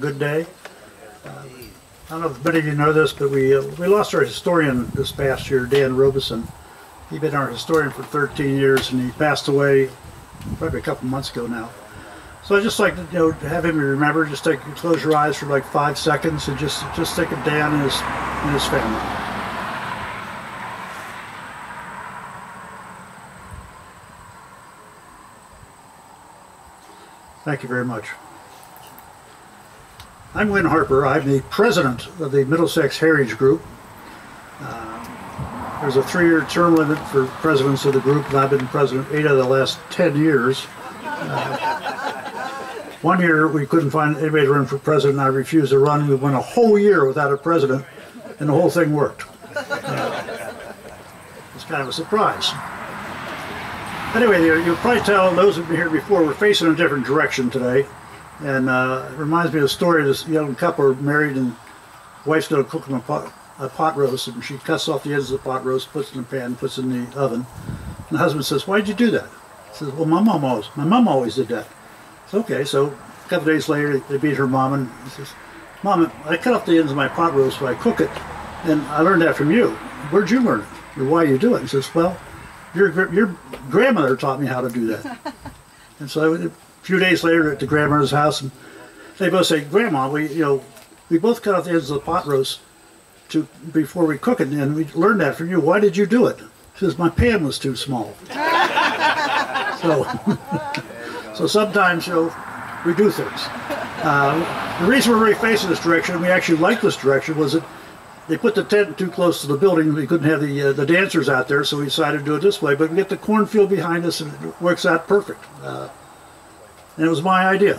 Good day. I don't know if many of you know this, but we lost our historian this past year, Dan Robison. He'd been our historian for 13 years, and he passed away probably a couple months ago now. So I'd just like to, have him remember. Just close your eyes for like 5 seconds and just think of Dan and his family. Thank you very much. I'm Win Harper. I'm the president of the Middlesex Heritage Group. There's a 3-year term limit for presidents of the group, and I've been president 8 of the last 10 years. One year we couldn't find anybody to run for president, and I refused to run. We went a whole year without a president, and the whole thing worked. It's kind of a surprise. Anyway, you'll probably tell those who've been here before, we're facing a different direction today. And it reminds me of the story of this young couple married, and the wife's going to cook them a pot roast, and she cuts off the ends of the pot roast, puts it in the pan, puts it in the oven. And the husband says, "Why'd you do that?" He says, "Well, my mom always did that." It's okay. So a couple days later, they meet her mom, and he says, "Mom, I cut off the ends of my pot roast when I cook it, and I learned that from you. Where'd you learn it? Or why you do it?" He says, "Well, your grandmother taught me how to do that." And so a few days later at the grandmother's house, and they both say, "Grandma, we both cut off the ends of the pot roast before we cook it, and we learned that from you. Why did you do it?" She says, "My pan was too small." So sometimes we do things. The reason we're really facing this direction, and we actually like this direction, was that they put the tent too close to the building. We couldn't have the dancers out there, so we decided to do it this way. But we get the cornfield behind us, and it works out perfect. And it was my idea.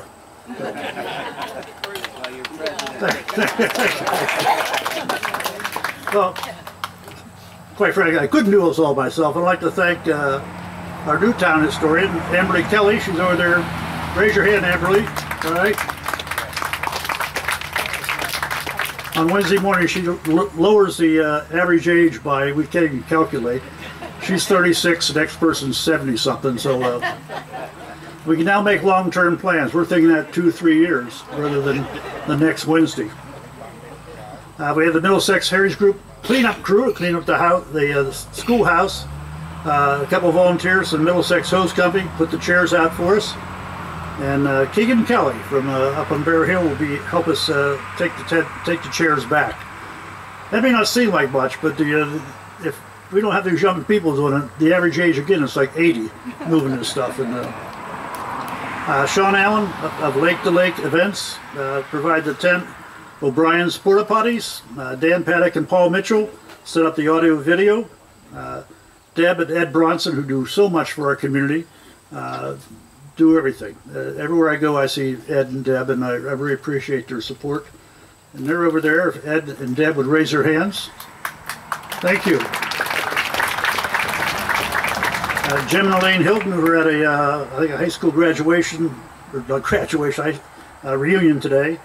Well, quite frankly, I couldn't do this all myself. I'd like to thank our new town historian, Amberly Kelly. She's over there. Raise your hand, Amberly. All right. On Wednesday morning, she lowers the average age by, we can't even calculate. She's 36, the next person's 70-something, so we can now make long-term plans. We're thinking that 2-3 years rather than the next Wednesday. We have the Middlesex Heritage Group cleanup crew to clean up the schoolhouse. A couple of volunteers from Middlesex Hose Company put the chairs out for us. And Keegan Kelly from up on Bear Hill will help us take the chairs back. That may not seem like much, but if we don't have these young people doing it, the average age again is like 80 moving this stuff. And Sean Allen of Lake to Lake Events provide the tent. O'Brien's Porta Potties. Dan Paddock and Paul Mitchell set up the audio video. Deb and Ed Bronson, who do so much for our community, do everything. Everywhere I go, I see Ed and Deb, and I really appreciate their support. And they're over there. If Ed and Deb would raise their hands. Thank you. Jim and Elaine Hilton, who were at I think a high school graduation, or not graduation, reunion today.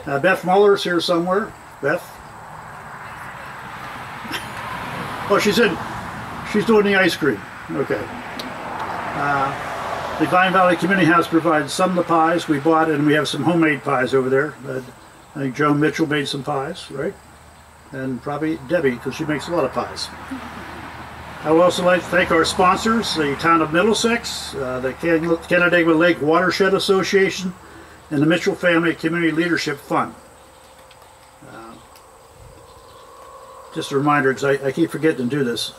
Beth Muller's here somewhere. Beth? Oh, she's doing the ice cream. Okay. The Vine Valley Community House provides some of the pies we bought, and we have some homemade pies over there. I think Joan Mitchell made some pies, right? And probably Debbie, because she makes a lot of pies. I would also like to thank our sponsors, the Town of Middlesex, the Canandaigua Lake Watershed Association, and the Mitchell Family Community Leadership Fund. Just a reminder, because I keep forgetting to do this.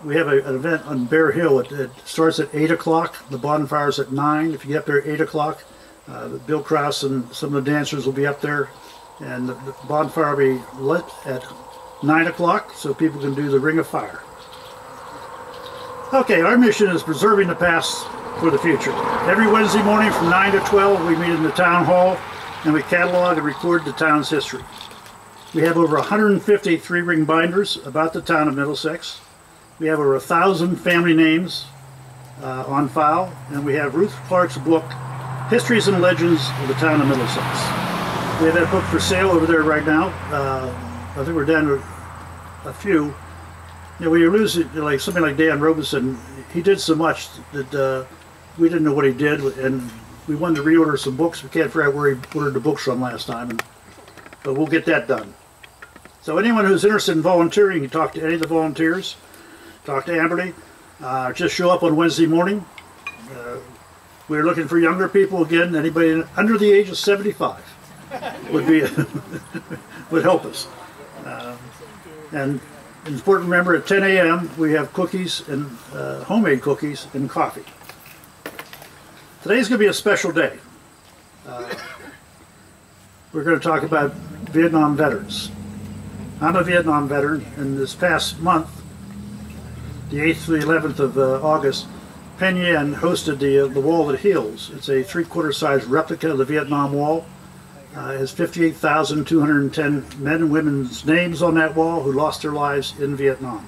We have an event on Bear Hill. It starts at 8 o'clock. The bonfire's at 9. If you get up there at 8 o'clock, Bill Crouse and some of the dancers will be up there. And the bonfire will be lit at 9 o'clock so people can do the Ring of Fire. Okay, our mission is preserving the past for the future. Every Wednesday morning from 9 to 12, we meet in the town hall and we catalog and record the town's history. We have over 150 three-ring binders about the town of Middlesex. We have over 1,000 family names on file, and we have Ruth Clark's book, Histories and Legends of the Town of Middlesex. We have that book for sale over there right now. I think we're down to a few. When you lose like somebody like Dan Robison, he did so much that we didn't know what he did, and we wanted to reorder some books. We can't figure out where he ordered the books from last time, but we'll get that done. So anyone who's interested in volunteering, you can talk to any of the volunteers, talk to Amberly. Just show up on Wednesday morning. We're looking for younger people again. Anybody under the age of 75 would be would help us. And it's important to remember at 10 a.m. we have cookies and homemade cookies and coffee. Today's going to be a special day. We're going to talk about Vietnam veterans. I'm a Vietnam veteran, and this past month, the 8th to the 11th of August, Penn Yen hosted the Wall That Heals. It's a 3/4 size replica of the Vietnam Wall. It has 58,210 men and women's names on that wall who lost their lives in Vietnam.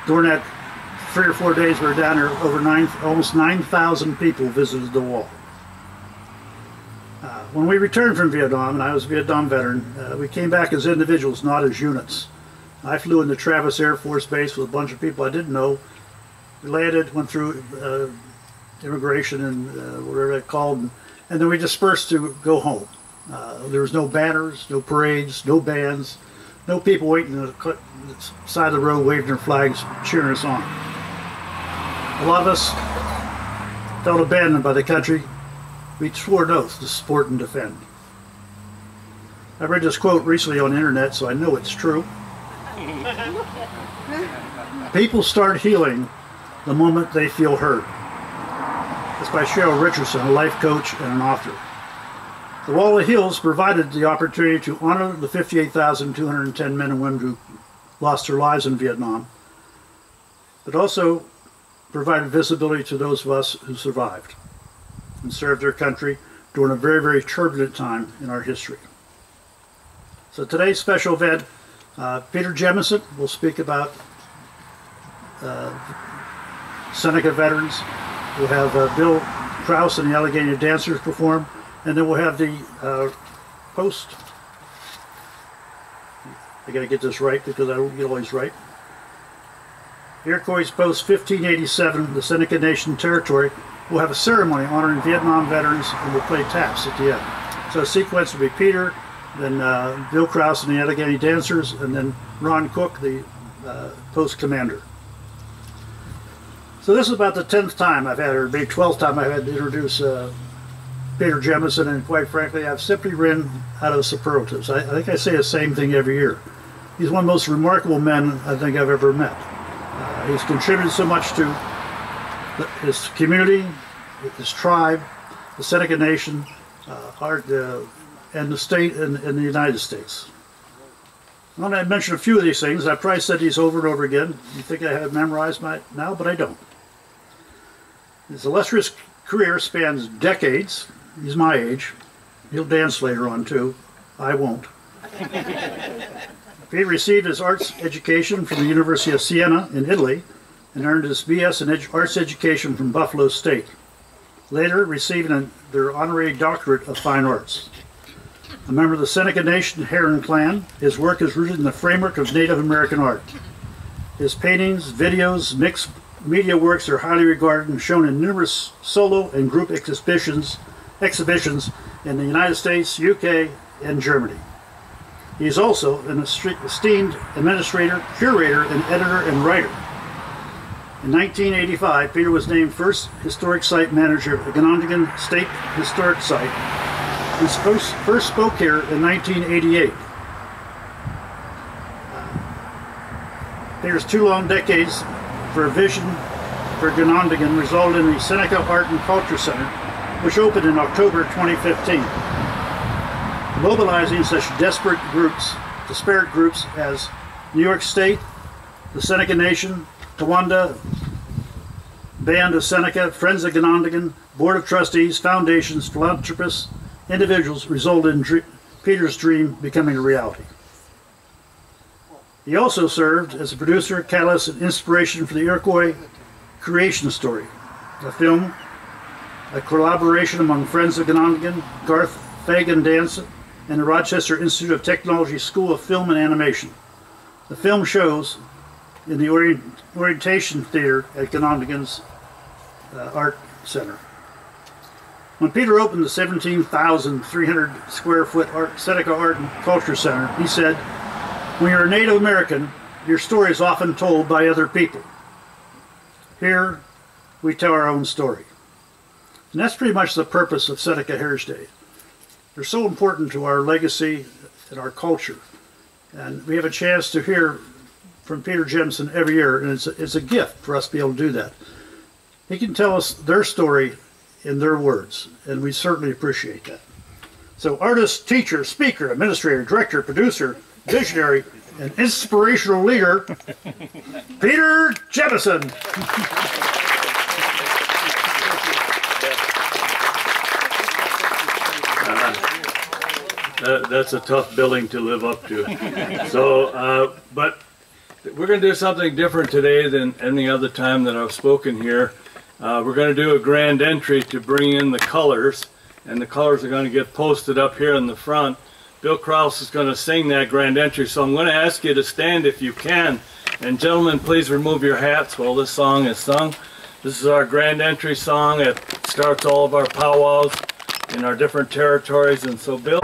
During that 3 or 4 days we were down there, almost 9,000 people visited the wall. When we returned from Vietnam, and I was a Vietnam veteran, we came back as individuals, not as units. I flew into Travis Air Force Base with a bunch of people I didn't know. We landed, went through immigration and whatever they called, and then we dispersed to go home. There was no banners, no parades, no bands, no people waiting on the side of the road waving their flags, cheering us on. A lot of us felt abandoned by the country. We swore an oath to support and defend. I read this quote recently on the internet, so I know it's true. People start healing the moment they feel heard. That's by Cheryl Richardson, a life coach and an author. The Wall of Hills provided the opportunity to honor the 58,210 men and women who lost their lives in Vietnam, but also provided visibility to those of us who survived and served their country during a very, very turbulent time in our history. So today's special event, Peter Jemison will speak about Seneca veterans. We'll have Bill Crouse and the Allegany dancers perform, and then we'll have the post. I got to get this right because I don't get always right. Iroquois post 1587, the Seneca Nation territory. We'll have a ceremony honoring Vietnam veterans, and we'll play taps at the end. So the sequence will be Peter, then Bill Crouse and the Allegany dancers, and then Ron Cook, the post commander. So this is about the 10th time I've had, or maybe 12th time I've had to introduce Peter Jemison, and quite frankly, I've simply ran out of superlatives. I think I say the same thing every year. He's one of the most remarkable men I think I've ever met. He's contributed so much to his community, his tribe, the Seneca Nation, and the state and the United States. I want to mention a few of these things. I've probably said these over and over again. You think I have it memorized now, but I don't. His illustrious career spans decades. He's my age. He'll dance later on too. I won't. He received his arts education from the University of Siena in Italy and earned his BS in arts education from Buffalo State, later receiving their honorary doctorate of fine arts. A member of the Seneca Nation Heron Clan, his work is rooted in the framework of Native American art. His paintings, videos, mixed media works are highly regarded and shown in numerous solo and group exhibitions in the United States, UK, and Germany. He is also an esteemed administrator, curator, and editor and writer. In 1985, Peter was named first historic site manager of the Ganondagan State Historic Site. He first spoke here in 1988. Peter's 2 long decades for a vision for Ganondagan resulted in the Seneca Art and Culture Center, which opened in October 2015. Mobilizing such disparate groups as New York State, the Seneca Nation, Tawanda, Band of Seneca, Friends of Ganondagan, Board of Trustees, foundations, philanthropists, individuals resulted in Peter's dream becoming a reality. He also served as a producer, catalyst, and inspiration for the Iroquois Creation Story, a film, a collaboration among Friends of Ganondagan, Garth Fagan Dance, and the Rochester Institute of Technology School of Film and Animation. The film shows in the Orientation Theater at Ganondagan's Art Center. When Peter opened the 17,300 square foot Seneca Art and Culture Center, he said, "When you're a Native American, your story is often told by other people. Here, we tell our own story." And that's pretty much the purpose of Seneca Heritage Day. They're so important to our legacy and our culture. And we have a chance to hear from Peter Jemison every year, and it's a gift for us to be able to do that. He can tell us their story in their words, and we certainly appreciate that. So artist, teacher, speaker, administrator, director, producer, visionary, and inspirational leader, Peter Jemison. That's a tough billing to live up to. So, but we're going to do something different today than any other time that I've spoken here. We're going to do a grand entry to bring in the colors, and the colors are going to get posted up here in the front. Bill Crouse is going to sing that grand entry, so I'm going to ask you to stand if you can. And gentlemen, please remove your hats while this song is sung. This is our grand entry song. It starts all of our powwows in our different territories, and so Bill.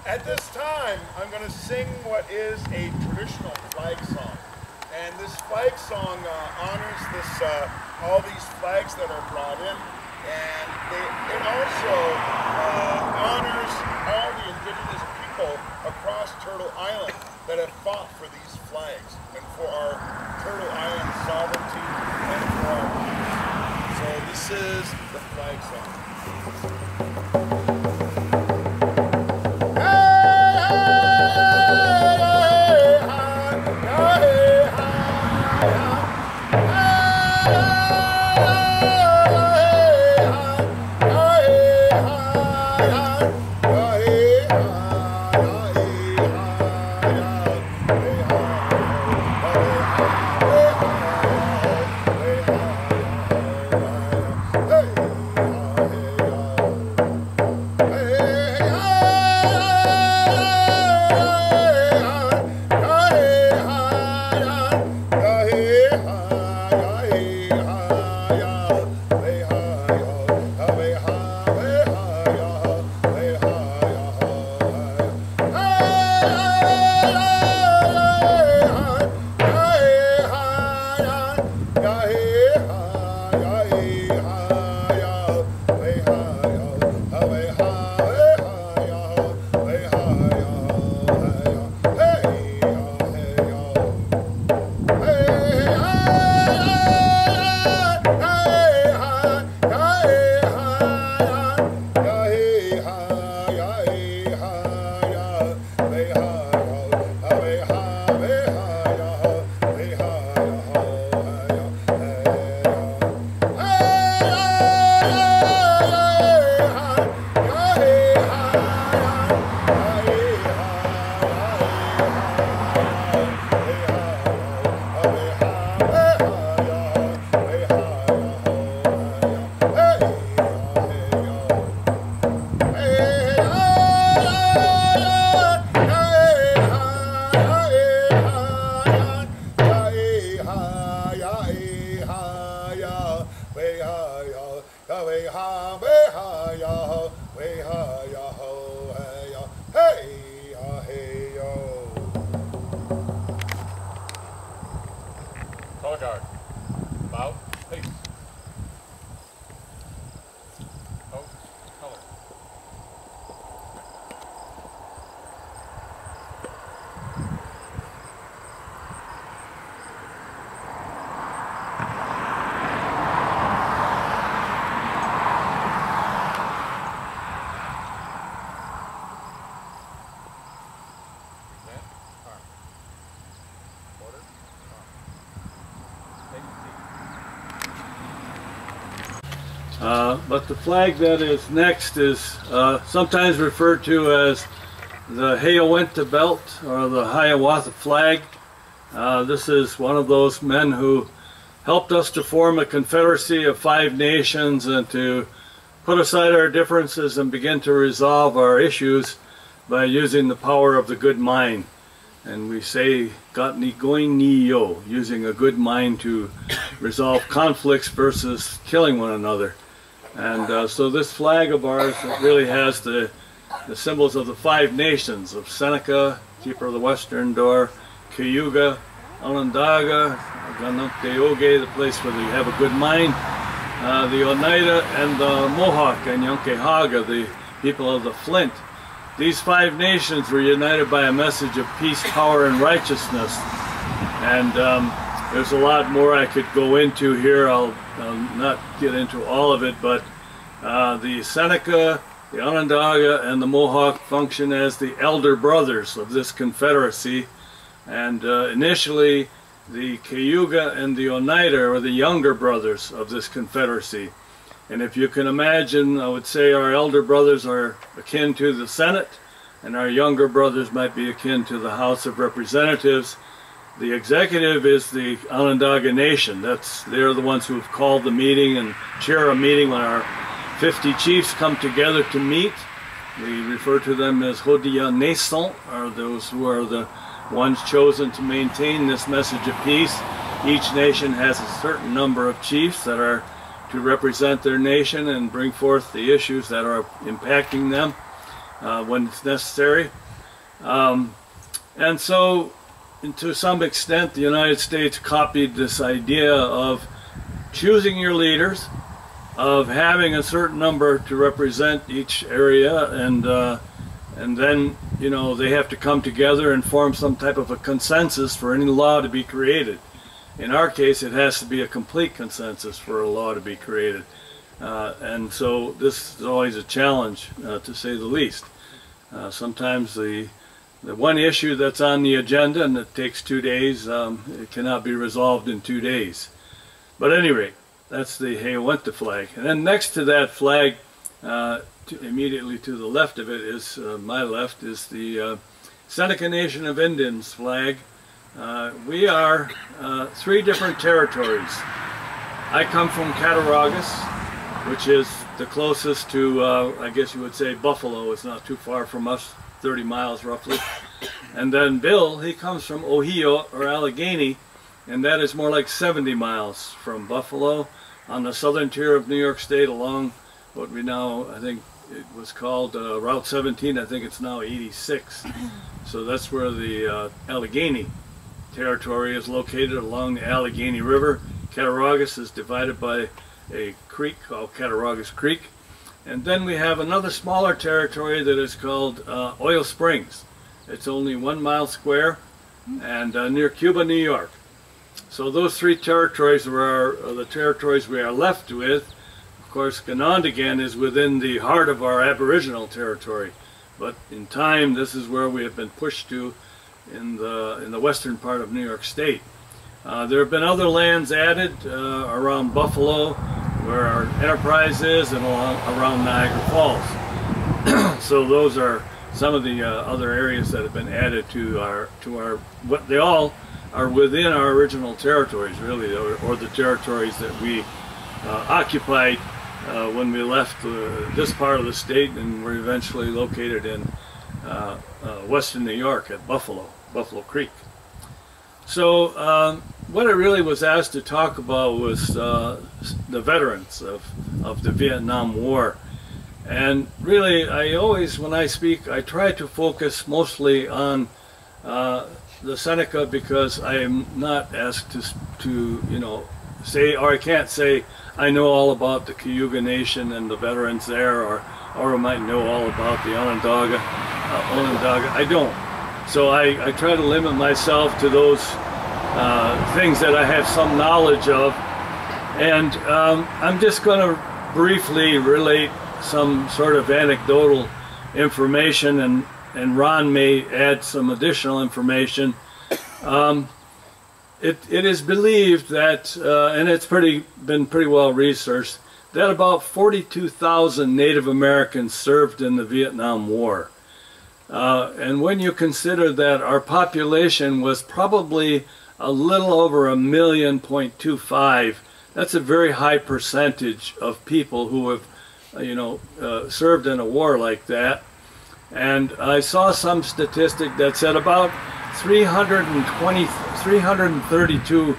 At this time, I'm going to sing what is a traditional flag song. And this flag song honors all these flags that are brought in. And it also honors all the indigenous people across Turtle Island that have fought for these flags and for our Turtle Island sovereignty and for our peace. So this is the flag song. guard. Bow, face. Pose, color. Then, arm. Order, arm. Take a seat. But the flag that is next is sometimes referred to as the Hiawatha Belt or the Hiawatha flag. This is one of those men who helped us to form a confederacy of 5 nations and to put aside our differences and begin to resolve our issues by using the power of the good mind. And we say, got ni going ni yo, using a good mind to resolve conflicts versus killing one another. And so this flag of ours really has the symbols of the 5 nations of Seneca, keeper of the western door, Cayuga, Onondaga, Ganonteoge, the place where they have a good mind, the Oneida, and the Mohawk and Yonkehaga, the people of the Flint. These 5 nations were united by a message of peace, power, and righteousness. And there's a lot more I could go into here. I'll not get into all of it, but the Seneca, the Onondaga, and the Mohawk function as the elder brothers of this confederacy. And initially, the Cayuga and the Oneida are the younger brothers of this confederacy. And if you can imagine, I would say our elder brothers are akin to the Senate, and our younger brothers might be akin to the House of Representatives. The executive is the Onondaga Nation. They're the ones who have called the meeting and chair a meeting when our 50 chiefs come together to meet. We refer to them as Hodiya Nason, or those who are the ones chosen to maintain this message of peace. Each nation has a certain number of chiefs that are to represent their nation and bring forth the issues that are impacting them when it's necessary. And so, to some extent, the United States copied this idea of choosing your leaders, of having a certain number to represent each area, and then, you know, they have to come together and form some type of a consensus for any law to be created. In our case, it has to be a complete consensus for a law to be created. And so this is always a challenge, to say the least. Sometimes the one issue that's on the agenda and it takes 2 days, it cannot be resolved in 2 days. But at any rate, that's the Hiawatha flag. And then next to that flag, immediately to the left of it is, my left, is the Seneca Nation of Indians flag. We are 3 different territories. I come from Cattaraugus, which is the closest to, I guess you would say, Buffalo. It's not too far from us, 30 miles roughly. And then Bill, he comes from Ohio or Allegany, and that is more like 70 miles from Buffalo on the southern tier of New York State along what we now, I think it was called Route 17, I think it's now 86. So that's where the Allegany territory is located, along the Allegany River. Cattaraugus is divided by a creek called Cattaraugus Creek. And then we have another smaller territory that is called Oil Springs. It's only 1 mile square and near Cuba, New York. So those 3 territories are the territories we are left with. Of course, Ganondagan is within the heart of our Aboriginal territory, but in time this is where we have been pushed to in the western part of New York State. There have been other lands added around Buffalo, where our enterprise is, and around Niagara Falls. So those are some of the other areas that have been added to our what they all are within our original territories, really, or the territories that we occupied when we left this part of the state and were eventually located in western New York at Buffalo Creek. So what I really was asked to talk about was the veterans of the Vietnam War. And really, I always, when I speak, I try to focus mostly on the Seneca because I am not asked to say, or I can't say I know all about the Cayuga Nation and the veterans there, or I might know all about the Onondaga. I don't. So I try to limit myself to those things that I have some knowledge of. And I'm just going to briefly relate some sort of anecdotal information, and Ron may add some additional information. It is believed that, and it's been pretty well researched, that about 42,000 Native Americans served in the Vietnam War. And when you consider that our population was probably a little over 1.25 million, that's a very high percentage of people who have, served in a war like that. And I saw some statistic that said about 332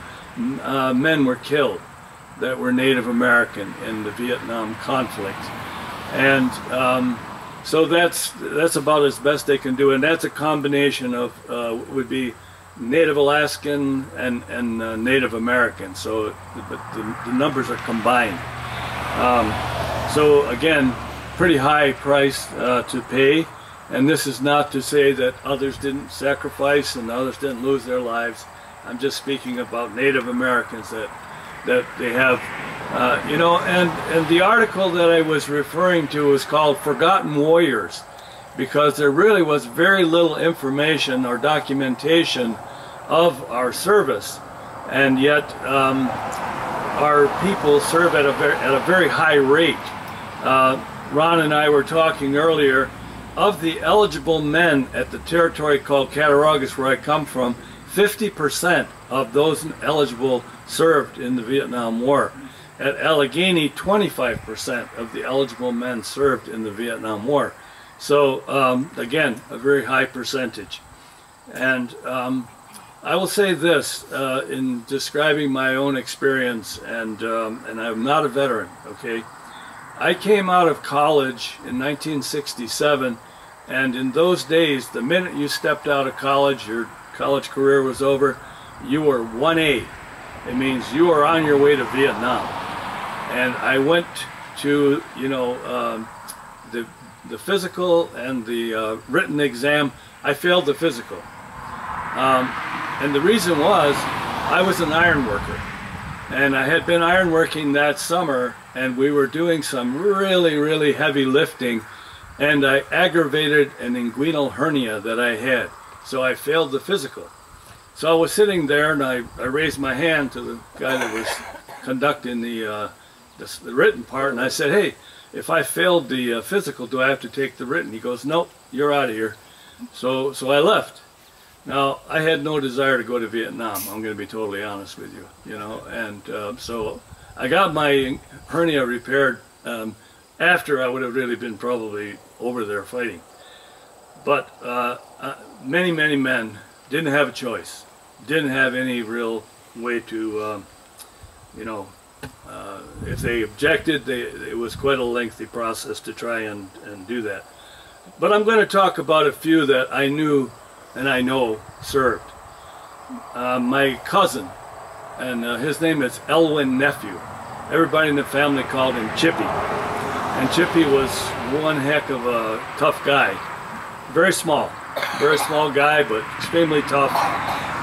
men were killed that were Native American in the Vietnam conflict. And so that's about as best they can do, and that's a combination of would be Native Alaskan and Native American. So the numbers are combined. So again, pretty high price to pay. And this is not to say that others didn't sacrifice and others didn't lose their lives. I'm just speaking about Native Americans that they have, and the article that I was referring to was called Forgotten Warriors, because there really was very little information or documentation of our service, and yet our people serve at a very high rate. Ron and I were talking earlier. Of the eligible men at the territory called Cattaraugus, where I come from, 50% of those eligible served in the Vietnam War. At Allegany, 25% of the eligible men served in the Vietnam War. So again, a very high percentage. And I will say this in describing my own experience, and I'm not a veteran, okay? I came out of college in 1967, and in those days, the minute you stepped out of college, your college career was over, you were 1A. It means you are on your way to Vietnam. And I went to, the physical and the written exam. I failed the physical. And the reason was, I was an iron worker. And I had been ironworking that summer, and we were doing some really, really heavy lifting, and I aggravated an inguinal hernia that I had. So I failed the physical. So I was sitting there, and I raised my hand to the guy that was conducting the written part, and I said, hey, if I failed the physical, do I have to take the written? He goes, nope, you're out of here. So I left. Now, I had no desire to go to Vietnam, I'm going to be totally honest with you, and so I got my hernia repaired after I would have really been probably over there fighting. But many, many men didn't have a choice, didn't have any real way to, if they objected, it was quite a lengthy process to try and do that. But I'm going to talk about a few that I knew and I know served. My cousin, and his name is Elwin Nephew. Everybody in the family called him Chippy. And Chippy was one heck of a tough guy. Very small guy, but extremely tough.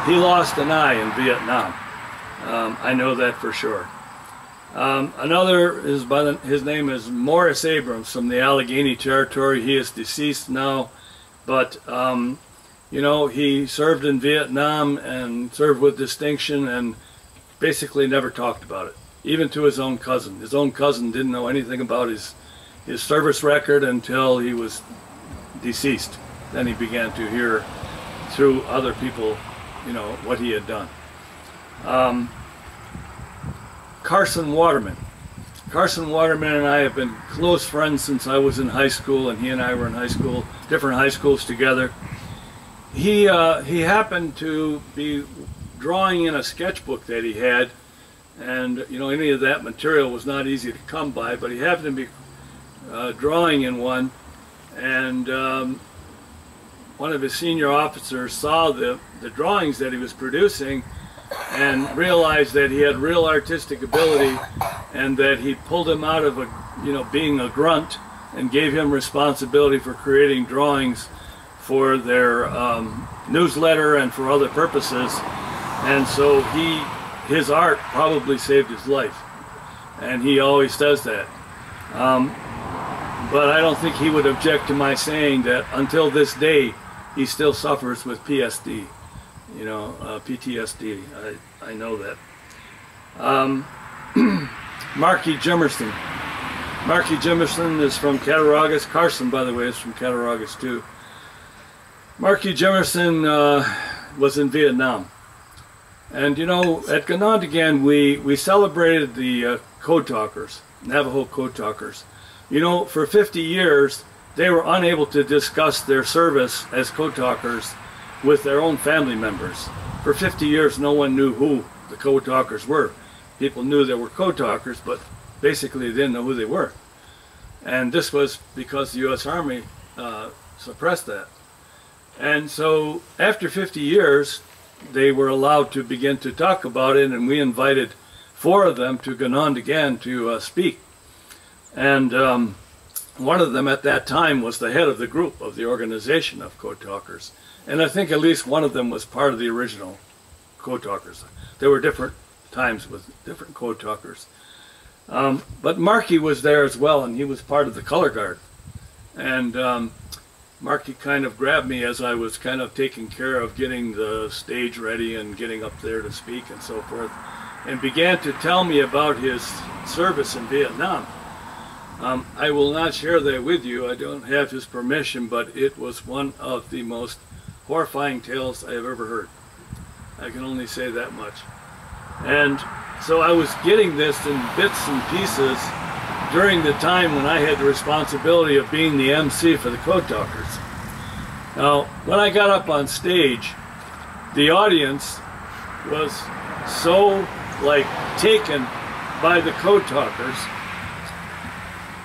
He lost an eye in Vietnam. I know that for sure. Another is his name is Morris Abrams from the Allegany territory. He is deceased now, but he served in Vietnam and served with distinction and basically never talked about it, even to his own cousin. His own cousin didn't know anything about his service record until he was deceased. Then he began to hear through other people, what he had done. Carson Waterman. Carson Waterman and I have been close friends since I was in high school, and he and I were in high school, different high schools together. He happened to be drawing in a sketchbook that he had, and any of that material was not easy to come by, but he happened to be drawing in one, and one of his senior officers saw the drawings that he was producing and realized that he had real artistic ability, and that he pulled him out of being a grunt and gave him responsibility for creating drawings for their newsletter and for other purposes. And so his art probably saved his life, and he always does that. But I don't think he would object to my saying that until this day he still suffers with PSD, PTSD. I know that. Marky Jemison. Marky Jemison is from Cattaraugus. Carson, by the way, is from Cattaraugus too. Marky Jemison was in Vietnam. And at Ganondagan we celebrated the code talkers, Navajo code talkers. For 50 years they were unable to discuss their service as code talkers with their own family members. For 50 years no one knew who the code talkers were. People knew there were code talkers, but basically they didn't know who they were. And this was because the U.S. Army suppressed that. And so after 50 years they were allowed to begin to talk about it, and we invited 4 of them to Ganondagan to speak. And one of them at that time was the head of the group of the organization of code talkers. And I think at least one of them was part of the original code talkers. There were different times with different code talkers. But Marky was there as well, and he was part of the color guard. And Marky kind of grabbed me as I was kind of taking care of getting the stage ready and getting up there to speak and so forth, and began to tell me about his service in Vietnam. I will not share that with you. I don't have his permission, but it was one of the most horrifying tales I have ever heard. I can only say that much. And so I was getting this in bits and pieces during the time when I had the responsibility of being the MC for the code talkers. Now, when I got up on stage, the audience was so taken by the code talkers,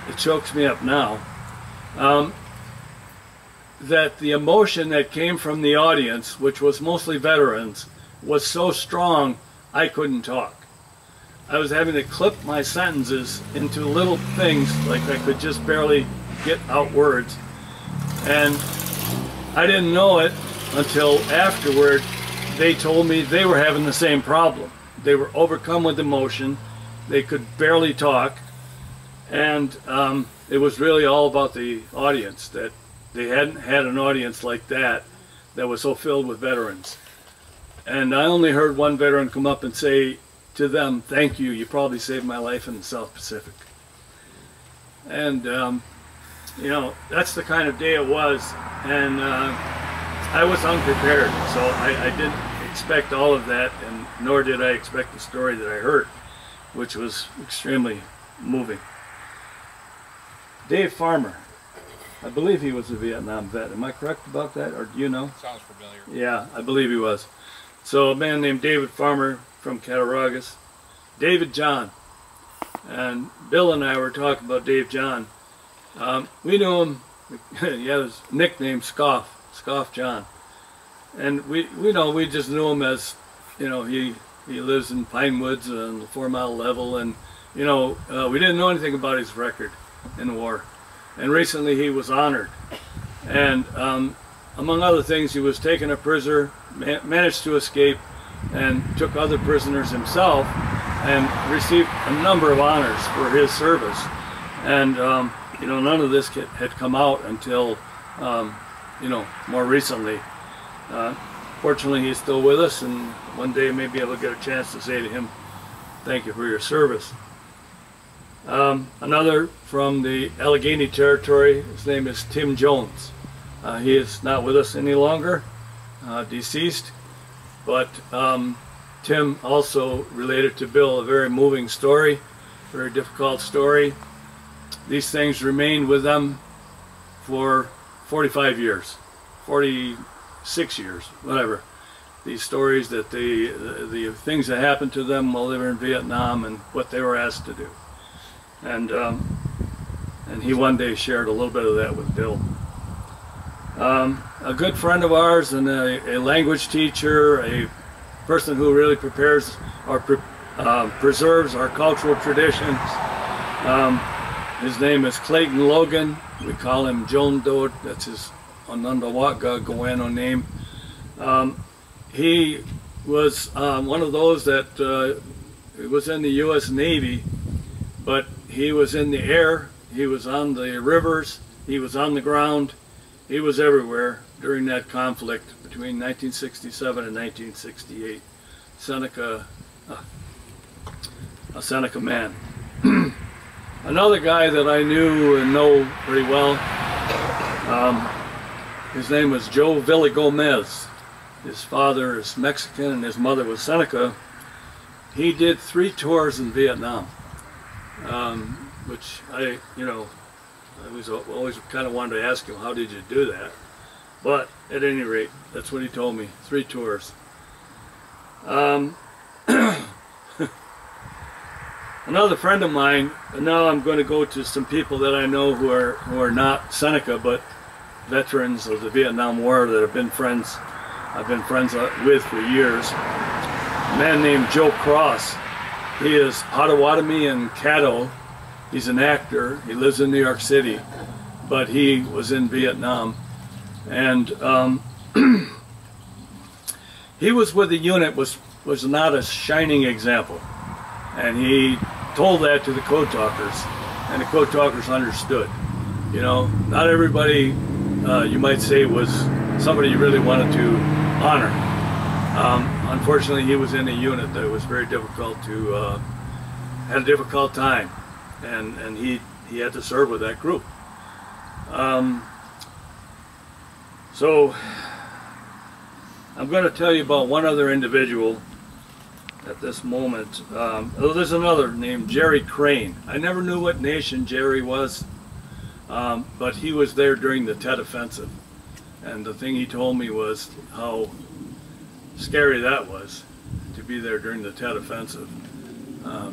it chokes me up now, that the emotion that came from the audience, which was mostly veterans, was so strong I couldn't talk. I was having to clip my sentences into little things, like I could just barely get out words. And I didn't know it until afterward. They told me they were having the same problem. They were overcome with emotion. They could barely talk. And it was really all about the audience, that they hadn't had an audience like that was so filled with veterans. And I only heard one veteran come up and say to them, "Thank you, you probably saved my life in the South Pacific." And that's the kind of day it was, and I was unprepared, so I didn't expect all of that, and nor did I expect the story that I heard, which was extremely moving. Dave Farmer, I believe he was a Vietnam vet. Am I correct about that, or do you know? Sounds familiar. Yeah, I believe he was. So a man named David Farmer from Cattaraugus, David John, and Bill and I were talking about Dave John. We knew him. He had his nickname Scoff John, and we just knew him as, he lives in Pine Woods on the 4 Mile level, and we didn't know anything about his record in the war. And recently he was honored, and among other things, he was taken a prisoner, managed to escape, and took other prisoners himself, and received a number of honors for his service. And none of this had come out until more recently. Fortunately, he's still with us, and one day maybe I'll get a chance to say to him, "Thank you for your service." Another from the Allegany territory, his name is Tim Jones. He is not with us any longer, deceased, but Tim also related to Bill a very moving story, very difficult story. These things remained with them for 45 years, 46 years, whatever. These stories, that the things that happened to them while they were in Vietnam and what they were asked to do. And he one day shared a little bit of that with Bill. A good friend of ours and a language teacher, a person who really prepares or preserves our cultural traditions. His name is Clayton Logan. We call him Joan Doe. That's his Onondaga Goano name. He was one of those that was in the U.S. Navy, but he was in the air, he was on the rivers, he was on the ground, he was everywhere during that conflict between 1967 and 1968. Seneca, a Seneca man. Another guy that I knew and know pretty well, his name was Joe Villagomez. His father is Mexican and his mother was Seneca. He did 3 tours in Vietnam, which I always kind of wanted to ask him, how did you do that? But at any rate, that's what he told me, 3 tours. Another friend of mine, and now I'm going to go to some people that I know who are not Seneca, but veterans of the Vietnam War that I've been friends with for years. A man named Joe Crouse. He is Potawatomi and Caddo. He's an actor. He lives in New York City, but he was in Vietnam. And he was with a unit was not a shining example. And he told that to the code talkers, and the code talkers understood. You know, not everybody, you might say, was somebody you really wanted to honor. Unfortunately, he was in a unit that was very difficult to, had a difficult time, and he had to serve with that group. So I'm going to tell you about one other individual at this moment. There's another named Jerry Crane. I never knew what nation Jerry was, but he was there during the Tet Offensive. And the thing he told me was how scary that was, to be there during the Tet Offensive.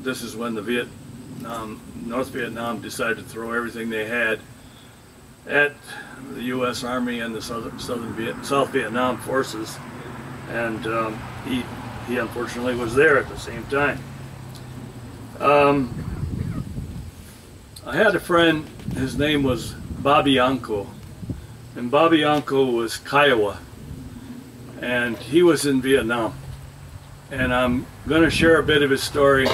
This is when the North Vietnam decided to throw everything they had at the U.S. Army and the South Vietnam forces, and he unfortunately was there at the same time. I had a friend, his name was Bobby Anko, and Bobby Anko was Kiowa, and he was in Vietnam. And I'm going to share a bit of his story.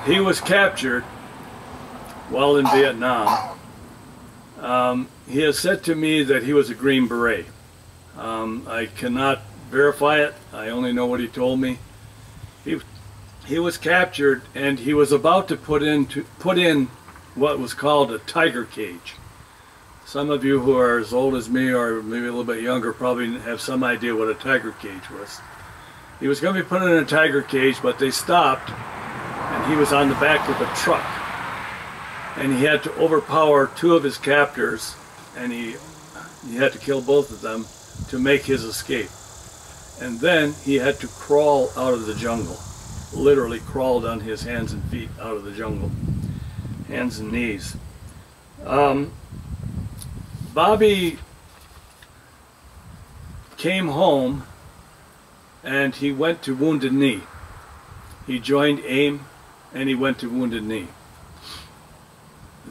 He was captured while in Vietnam. He has said to me that he was a Green Beret. I cannot verify it. I only know what he told me. He was captured, and he was about to put in what was called a tiger cage. Some of you who are as old as me, or maybe a little bit younger, probably have some idea what a tiger cage was. He was going to be put in a tiger cage, but they stopped, and he was on the back of a truck. And he had to overpower 2 of his captors, and he had to kill both of them to make his escape. And then he had to crawl out of the jungle. Literally crawled on his hands and feet out of the jungle. Hands and knees. Bobby came home and he went to Wounded Knee. He joined AIM and he went to Wounded Knee.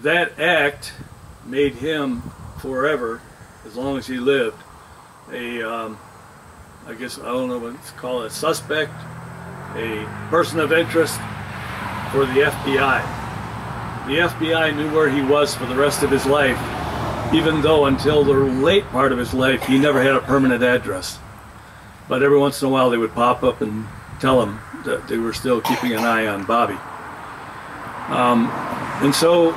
That act made him forever, as long as he lived, I guess, I don't know what it's called, a suspect, a person of interest for the FBI. The FBI knew where he was for the rest of his life, even though until the late part of his life he never had a permanent address. But every once in a while they would pop up and tell him that they were still keeping an eye on Bobby. And so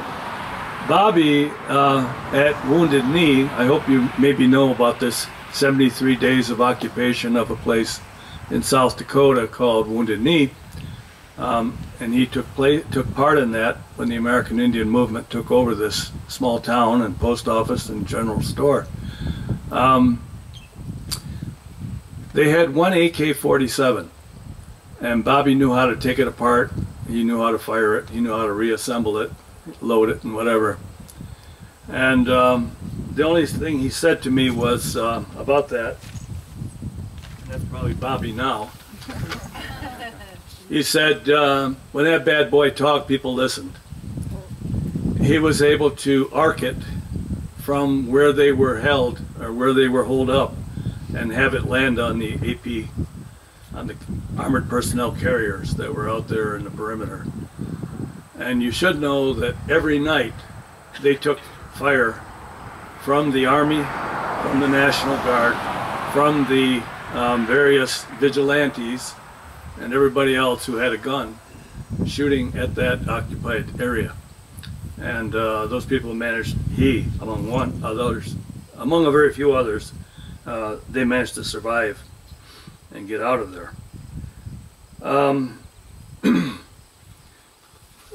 Bobby at Wounded Knee, I hope you maybe know about this 73 days of occupation of a place in South Dakota called Wounded Knee, and he took part in that when the American Indian movement took over this small town and post office and general store. They had one AK-47, and Bobby knew how to take it apart. He knew how to fire it. He knew how to reassemble it, load it, and whatever. And the only thing he said to me was about that, and that's probably Bobby now. He said, when that bad boy talked, people listened. He was able to arc it from where they were held, or where they were holed up, and have it land on the AP, on the armored personnel carriers that were out there in the perimeter. And you should know that every night they took fire from the Army, from the National Guard, from the various vigilantes, and everybody else who had a gun, shooting at that occupied area. And those people managed, among others, among a very few others, they managed to survive and get out of there.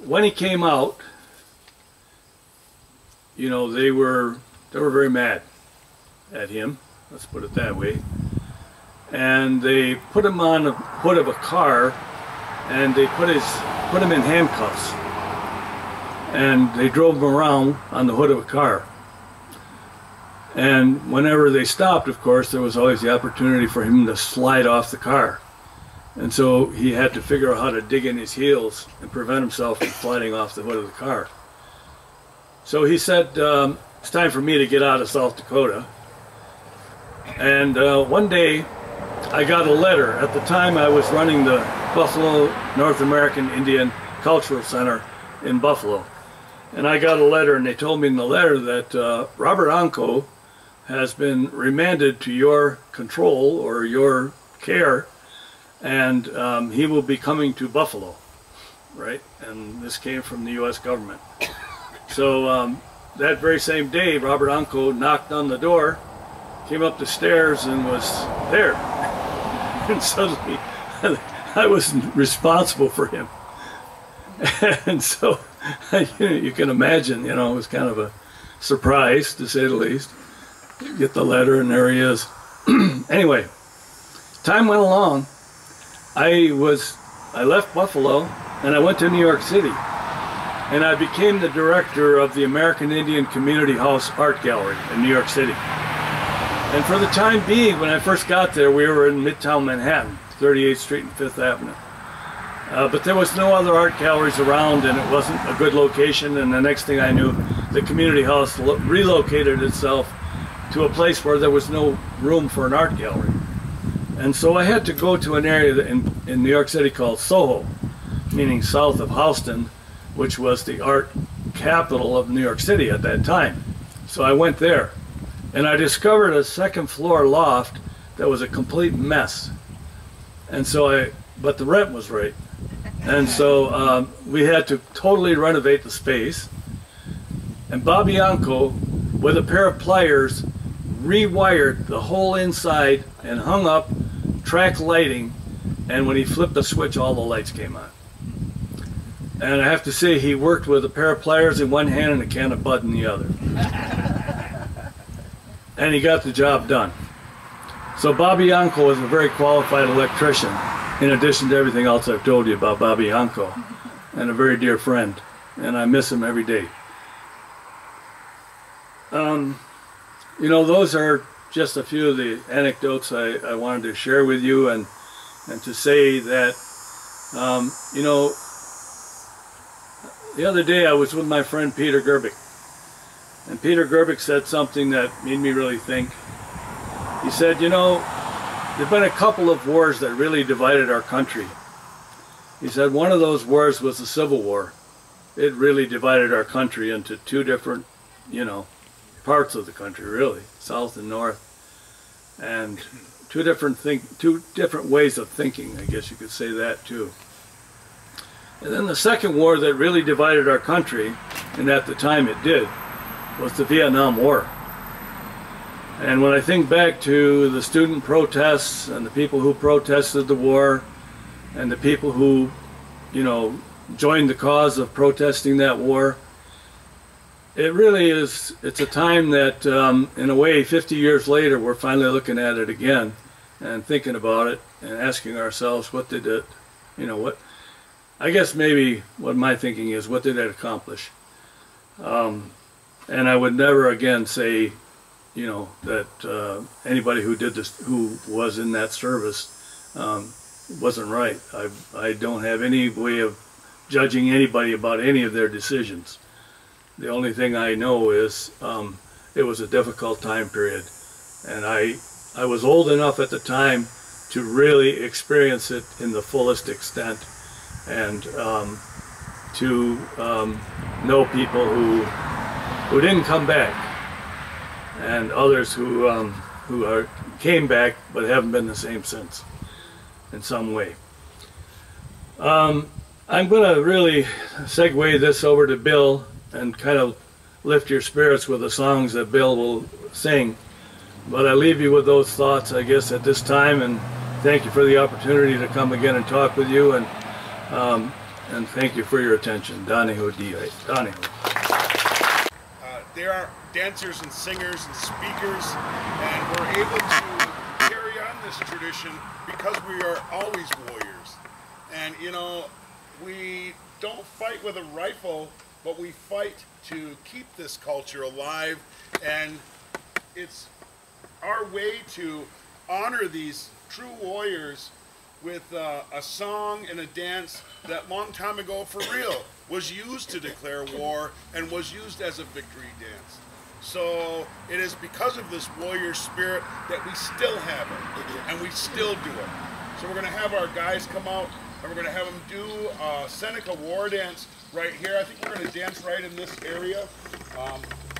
When he came out, you know, they were very mad at him, let's put it that way. And they put him on the hood of a car, and they put him in handcuffs, and they drove him around on the hood of a car. And whenever they stopped, of course, there was always the opportunity for him to slide off the car. And so he had to figure out how to dig in his heels and prevent himself from sliding off the hood of the car. So he said, it's time for me to get out of South Dakota. And one day I got a letter. At the time I was running the Buffalo North American Indian Cultural Center in Buffalo. And I got a letter, and they told me in the letter that Robert Anko has been remanded to your control or your care, and he will be coming to Buffalo, right? And this came from the U.S. government. So that very same day, Robert Anko knocked on the door, came up the stairs, and was there. And suddenly, I was responsible for him. And so, you can imagine, you know, it was kind of a surprise, to say the least. Get the letter, and there he is. Anyway, time went along. I left Buffalo, and I went to New York City. And I became the director of the American Indian Community House Art Gallery in New York City. And for the time being, when I first got there, we were in Midtown Manhattan, 38th Street and 5th Avenue. But there was no other art galleries around, and it wasn't a good location. And the next thing I knew, the community house relocated itself to a place where there was no room for an art gallery. And so I had to go to an area in New York City called Soho, meaning south of Houston, which was the art capital of New York City at that time. So I went there, and I discovered a second floor loft that was a complete mess. And so but the rent was right. And so we had to totally renovate the space. And Bobby Anko, with a pair of pliers, rewired the whole inside and hung up track lighting. And when he flipped the switch, all the lights came on. And I have to say, he worked with a pair of pliers in one hand and a can of Bud in the other. And he got the job done. So Bobby Anko was a very qualified electrician, in addition to everything else I've told you about Bobby Anko, and a very dear friend, and I miss him every day. You know, those are just a few of the anecdotes I wanted to share with you, and to say that, you know, the other day I was with my friend Peter Gerbic, and Peter Gerbic said something that made me really think. He said, you know, there have been a couple of wars that really divided our country. He said one of those wars was the Civil War. It really divided our country into two different, you know, parts of the country, really, south and north, and two different ways of thinking, I guess you could say that too. And then the second war that really divided our country, and at the time it did, was the Vietnam War. And when I think back to the student protests and the people who protested the war and the people who, you know, joined the cause of protesting that war, it really is, it's a time that, in a way, 50 years later, we're finally looking at it again and thinking about it and asking ourselves, what did it, you know, what, I guess maybe what my thinking is, what did it accomplish? And I would never again say, you know, that anybody who did this, who was in that service, wasn't right. I don't have any way of judging anybody about any of their decisions. The only thing I know is it was a difficult time period, and I was old enough at the time to really experience it in the fullest extent, and to know people who didn't come back, and others who came back but haven't been the same since in some way. I'm going to really segue this over to Bill and kind of lift your spirits with the songs that Bill will sing. But I leave you with those thoughts, I guess, at this time, and thank you for the opportunity to come again and talk with you, and thank you for your attention. Donahue D.A. Donahue. There are dancers and singers and speakers, and we're able to carry on this tradition because we are always warriors. And you know, we don't fight with a rifle, but we fight to keep this culture alive, and it's our way to honor these true warriors with a song and a dance that long time ago, for real, was used to declare war and was used as a victory dance. So it is because of this warrior spirit that we still have it, and we still do it. So we're going to have our guys come out, and we're going to have them do a Seneca war dance right here. I think we're going to dance right in this area.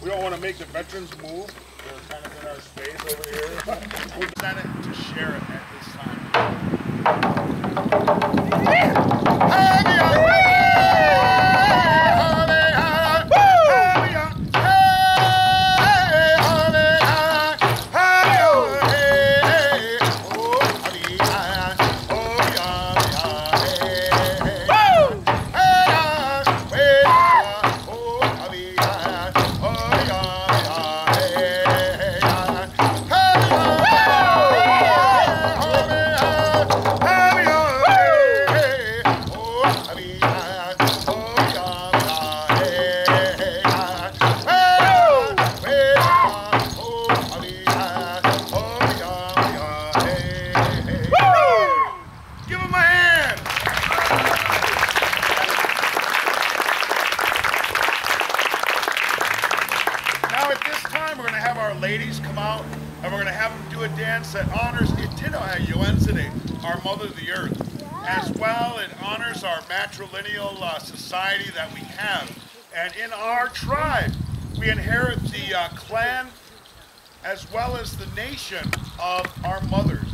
We don't want to make the veterans move. They're kind of in our space over here. We're excited to share it at this time. That honors our Mother the Earth, as well it honors our matrilineal society that we have. And in our tribe, we inherit the clan as well as the nation of our mothers.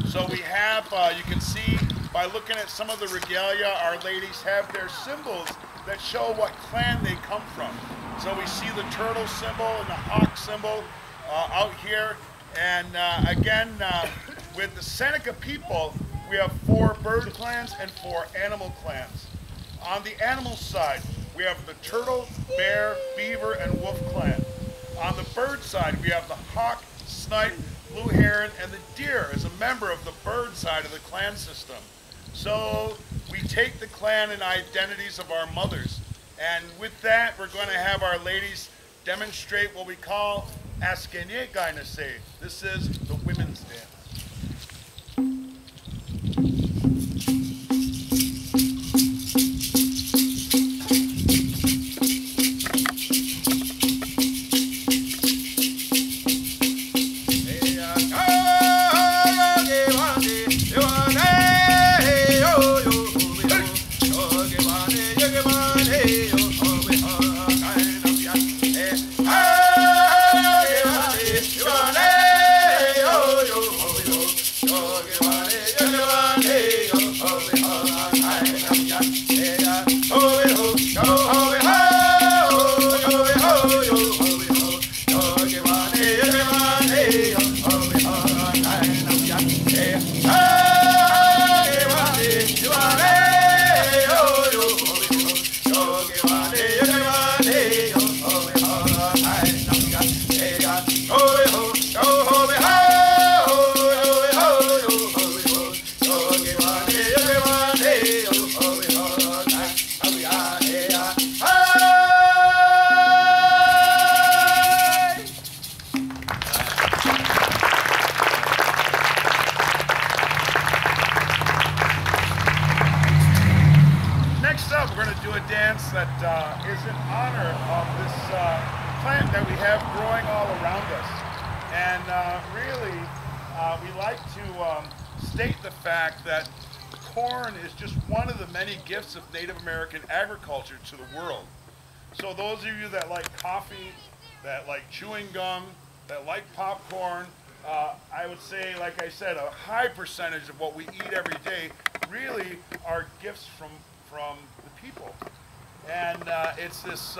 So we have, you can see by looking at some of the regalia, our ladies have their symbols that show what clan they come from. So we see the turtle symbol and the hawk symbol out here. And again, with the Seneca people, we have 4 bird clans and 4 animal clans. On the animal side, we have the turtle, bear, beaver, and wolf clan. On the bird side, we have the hawk, snipe, blue heron, and the deer as a member of the bird side of the clan system. So we take the clan and identities of our mothers. And with that, we're going to have our ladies demonstrate what we call Allegany. This is the women's dance. Yo up, we're going to do a dance that is in honor of this plant that we have growing all around us. And really, we like to state the fact that corn is just one of the many gifts of Native American agriculture to the world. So those of you that like coffee, that like chewing gum, that like popcorn, I would say, like I said, a high percentage of what we eat every day really are gifts from the people. And it's this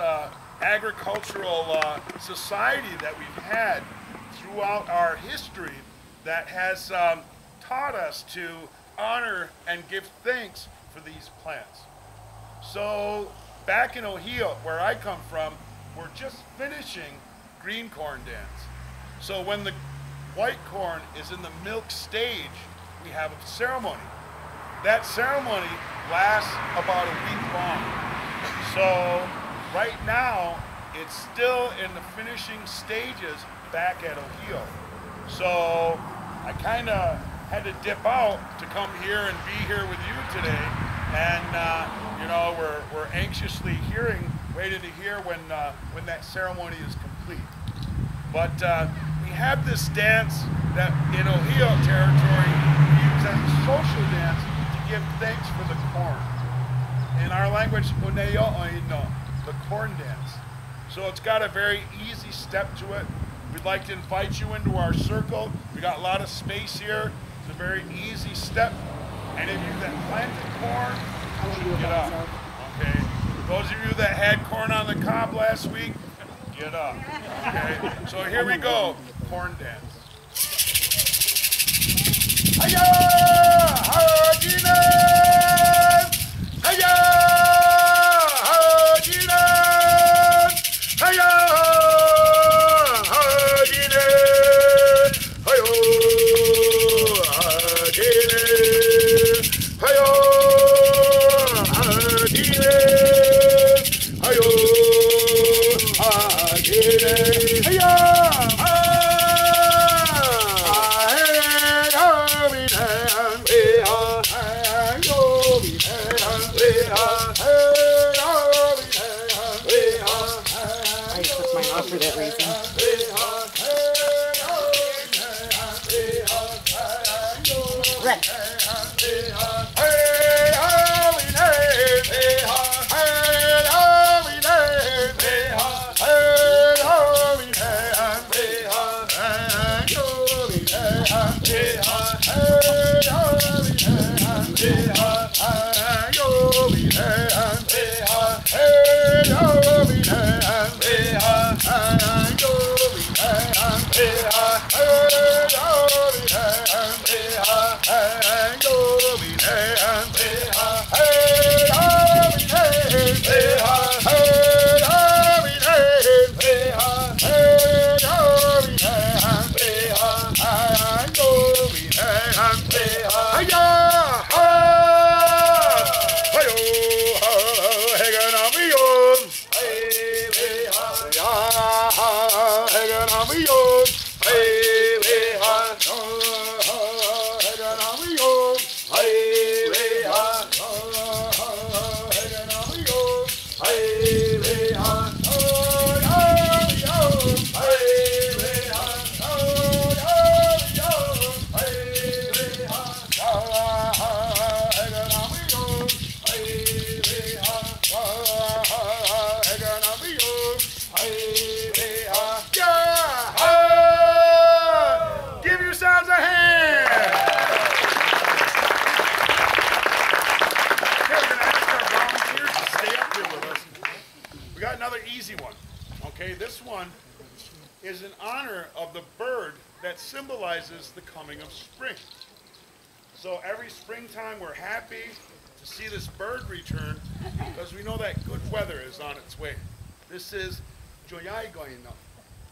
agricultural society that we've had throughout our history that has taught us to honor and give thanks for these plants. So back in Ohio, where I come from, we're just finishing green corn dance. So when the white corn is in the milk stage, we have a ceremony. That ceremony lasts about a week long. So right now, it's still in the finishing stages back at Ohio. So I kind of had to dip out to come here and be here with you today. And you know, we're anxiously waiting to hear when that ceremony is complete. But we have this dance that in Ohio territory we use as a social dance to give thanks for the corn. In our language, the corn dance. So it's got a very easy step to it. We'd like to invite you into our circle. We got a lot of space here. It's a very easy step. Any of you that planted corn, get up. Okay. Those of you that had corn on the cob last week, get up. Okay. So here we go. Corn dance. Hiya! Hajina! Hiya! Hajina! Hiya! Hajina! Hiyo! Hajina! Hiyo! Hajina! Hiyo! Hajina! Hiya! For that reason. Right. Is in honor of the bird that symbolizes the coming of spring. So every springtime we're happy to see this bird return because we know that good weather is on its way. This is Joyaigoina,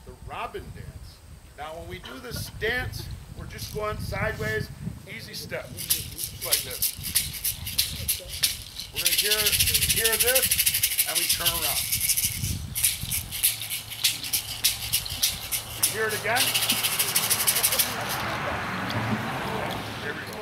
the robin dance. Now when we do this dance, we're just going sideways, easy step, like this. We're going to hear this, and we turn around. Hear it again. Here we go.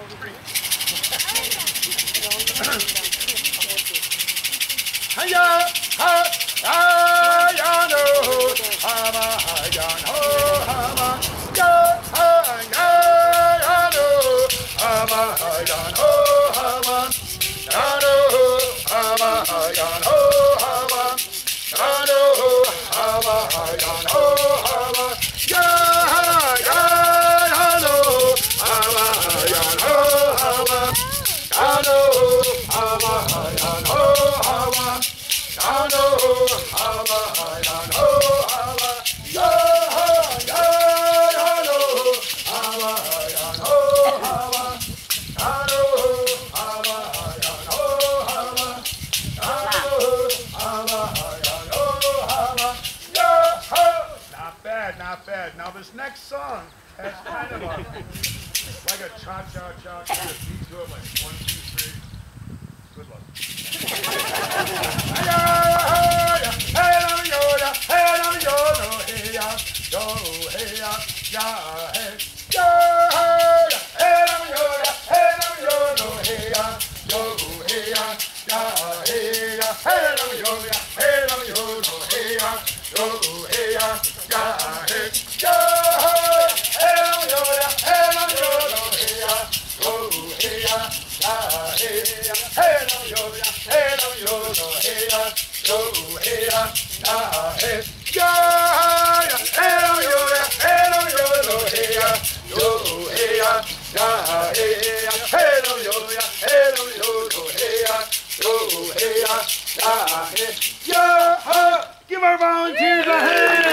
Not bad. Now this next song has kind of a like a cha-cha-cha kind of beat to it, like 1, 2, 3. Good luck. Give our volunteers a hand!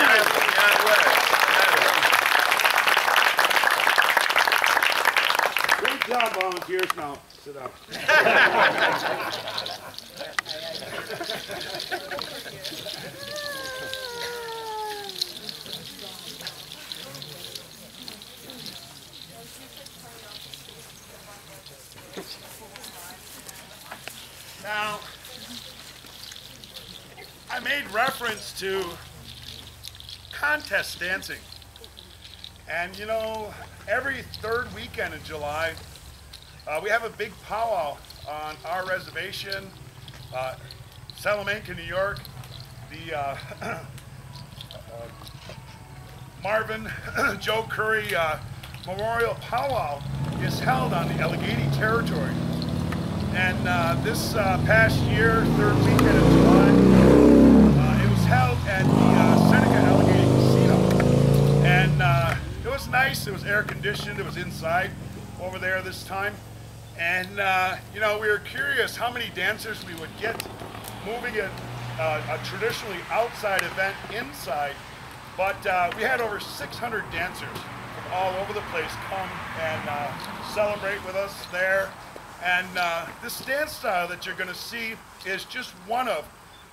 Great job, volunteers. Now, sit down. Now, I made reference to contest dancing. And you know, every third weekend in July, we have a big powwow on our reservation, Salamanca, New York. The Marvin Joe Curry Memorial Powwow is held on the Allegany territory. And this past year, third weekend of July, it was held at the Seneca Heritage Casino. And it was nice, it was air conditioned, it was inside over there this time. And you know, we were curious how many dancers we would get moving a traditionally outside event inside. But we had over 600 dancers from all over the place come and celebrate with us there. And this dance style that you're going to see is just one of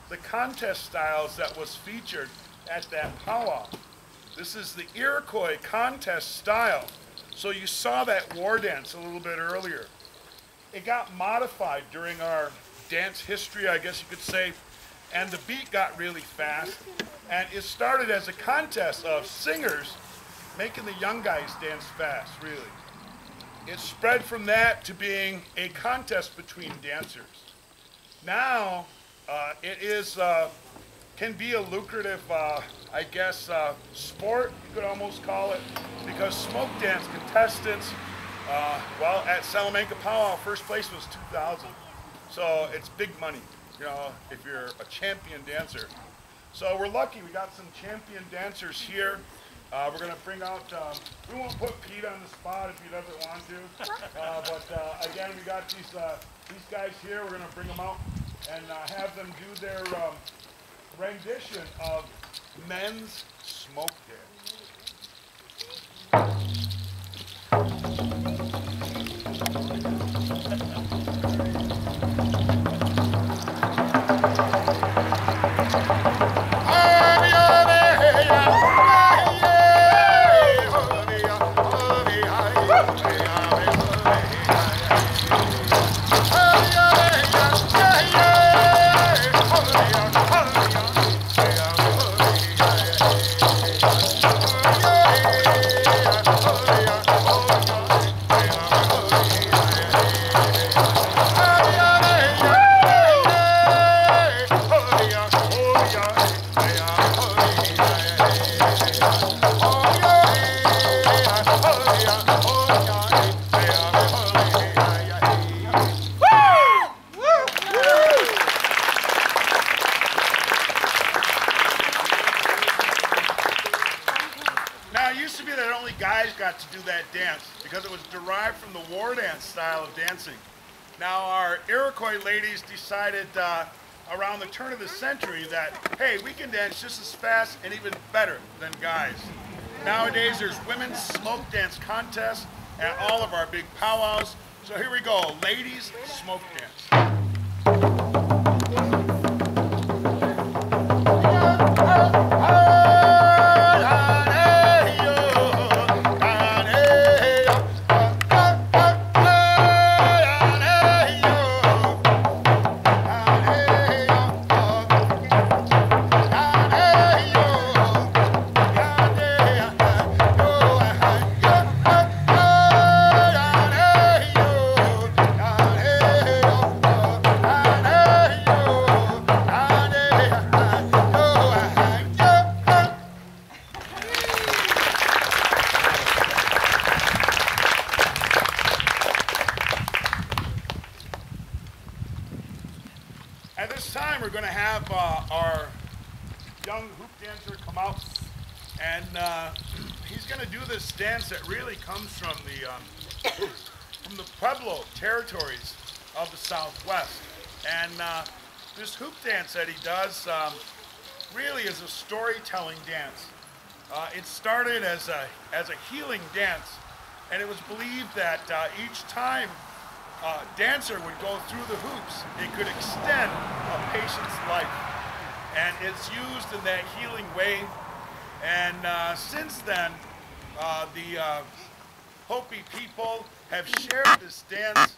the contest styles that was featured at that powwow. This is the Iroquois contest style. So you saw that war dance a little bit earlier. It got modified during our dance history, I guess you could say, and the beat got really fast. And it started as a contest of singers making the young guys dance fast, really. It spread from that to being a contest between dancers. Now, it is, can be a lucrative, I guess, sport, you could almost call it, because smoke dance contestants, well, at Salamanca Powwow, first place was $2,000. So it's big money, you know, if you're a champion dancer. So we're lucky, we got some champion dancers here. We're going to bring out, we won't put Pete on the spot if he doesn't want to, but again, we got these guys here. We're going to bring them out and have them do their rendition of men's smoke dance. Now, it used to be that only guys got to do that dance because it was derived from the war dance style of dancing. Now, our Iroquois ladies decided around the turn of the century that, hey, we can dance just as fast and even better than guys. Nowadays, there's women's smoke dance contests at all of our big powwows. So here we go, ladies smoke dance. At this time, we're going to have our young hoop dancer come out, and he's going to do this dance that really comes from the Pueblo territories of the Southwest. And this hoop dance that he does really is a storytelling dance. It started as a healing dance, and it was believed that each time dancer would go through the hoops, it could extend a patient's life. And it's used in that healing way. And since then, the Hopi people have shared this dance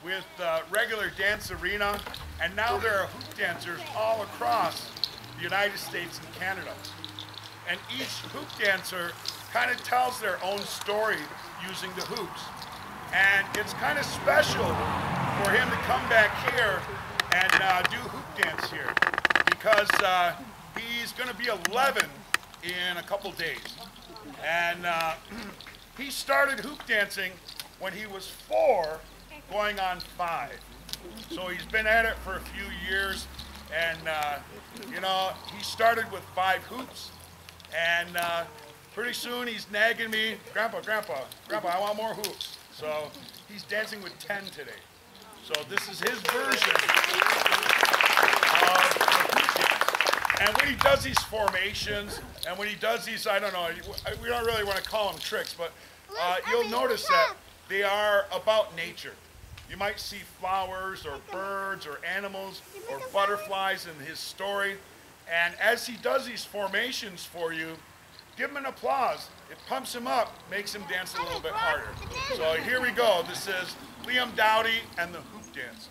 with regular dance arena, and now there are hoop dancers all across the United States and Canada. And each hoop dancer kind of tells their own story using the hoops. And it's kind of special for him to come back here and do hoop dance here, because he's going to be 11 in a couple days. And he started hoop dancing when he was 4, going on 5. So he's been at it for a few years, and you know, he started with 5 hoops, and pretty soon he's nagging me, Grandpa, I want more hoops. So he's dancing with 10 today. So this is his version of the hoop dance. And when he does these formations, and when he does these, I don't know, we don't really want to call them tricks, but you'll notice that they are about nature. You might see flowers or birds or animals or butterflies in his story. And as he does these formations for you, give him an applause. It pumps him up, makes him dance a little bit harder. So here we go. This is Liam Dowdy and the hoop dance.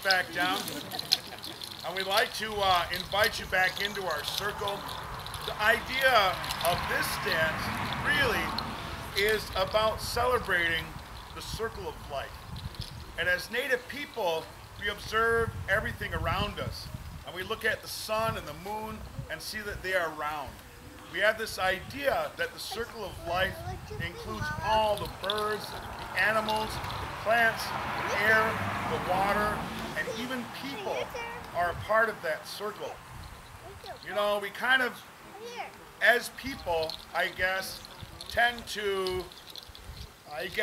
back down. And we'd like to invite you back into our circle. The idea of this dance really is about celebrating the circle of life. And as Native people, we observe everything around us. And we look at the sun and the moon and see that they are round. We have this idea that the circle of life includes all the birds, the animals, the plants, the air, the water, and even people are a part of that circle. You know, we kind of, as people, I guess, tend to,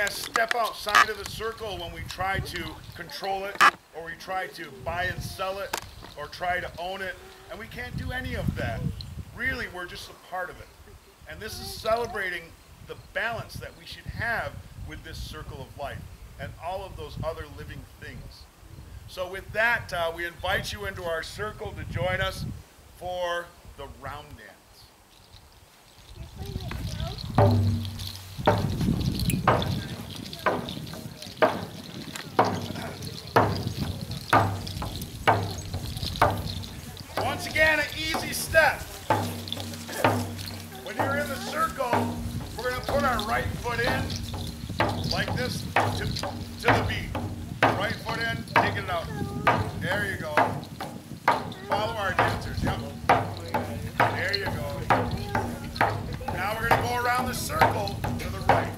step outside of the circle when we try to control it, or we try to buy and sell it, or try to own it, and we can't do any of that. Really, we're just a part of it. And this is celebrating the balance that we should have with this circle of life and all of those other living things. So with that, we invite you into our circle to join us for the round dance. Once again, an easy step. When you're in the circle, we're going to put our right foot in, like this, to the beat. Right foot in, taking it out. There you go. Follow our dancers, yep. There you go. Now we're going to go around the circle to the right.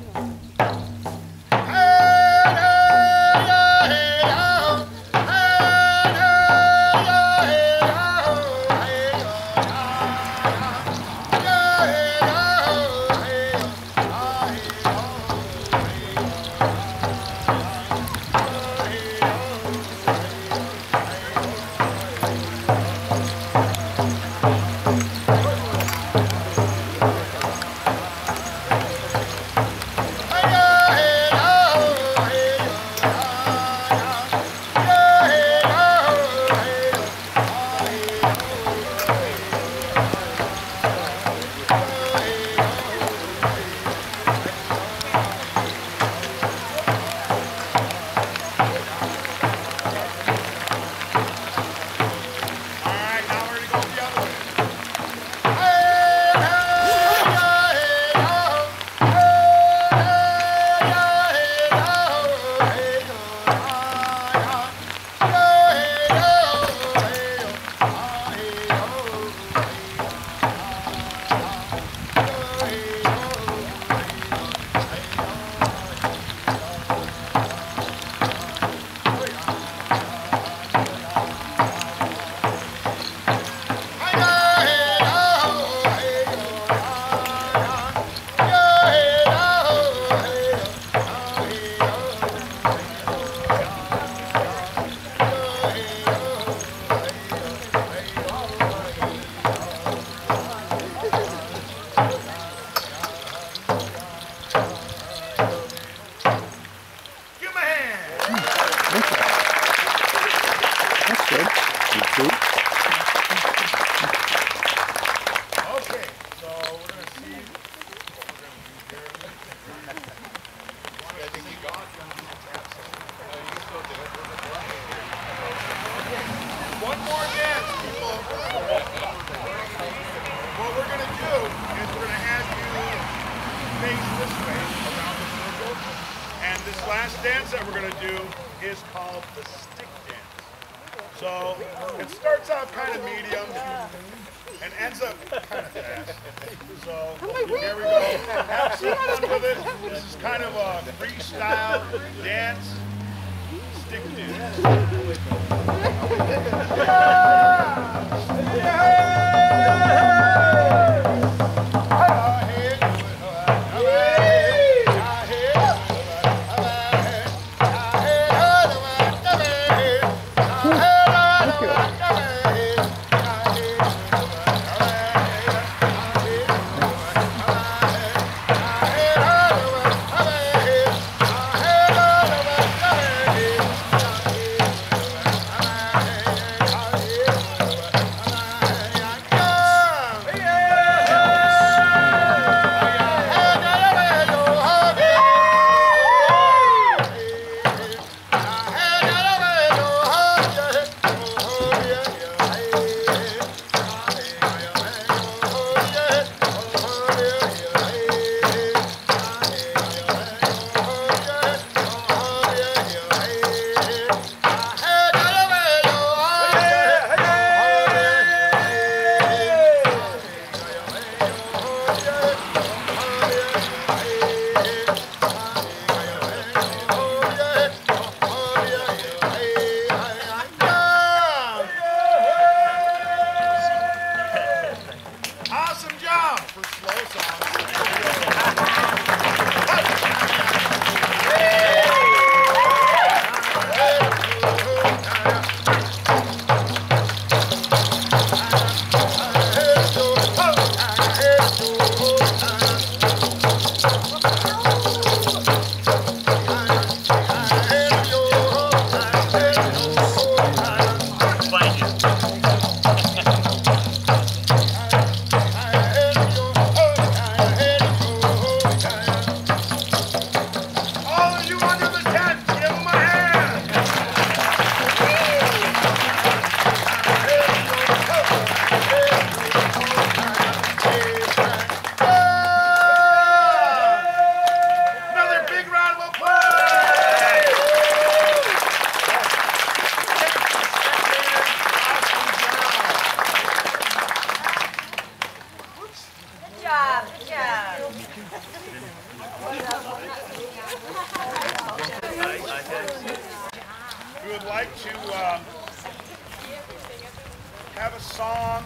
have a song.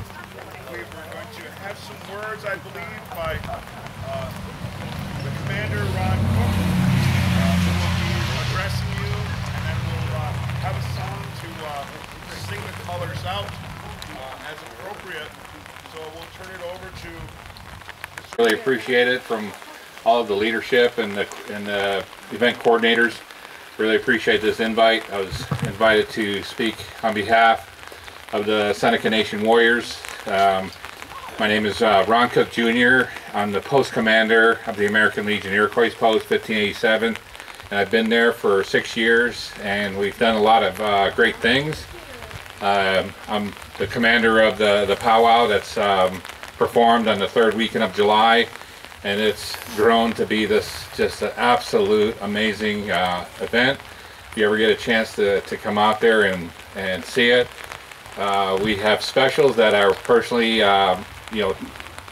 We're going to have some words, I believe, by the Commander, Ron Cook, who will be addressing you, and then we'll have a song to sing the colors out as appropriate. So we'll turn it over to Mr. Really appreciate it from all of the leadership and the event coordinators. Really appreciate this invite. I was invited to speak on behalf of the Seneca Nation Warriors. My name is Ron Cook Jr. I'm the post commander of the American Legion Iroquois Post 1587, and I've been there for 6 years, and we've done a lot of great things. I'm the commander of the powwow that's performed on the 3rd weekend of July, and it's grown to be this just an absolute amazing event. If you ever get a chance to come out there and see it, we have specials that are personally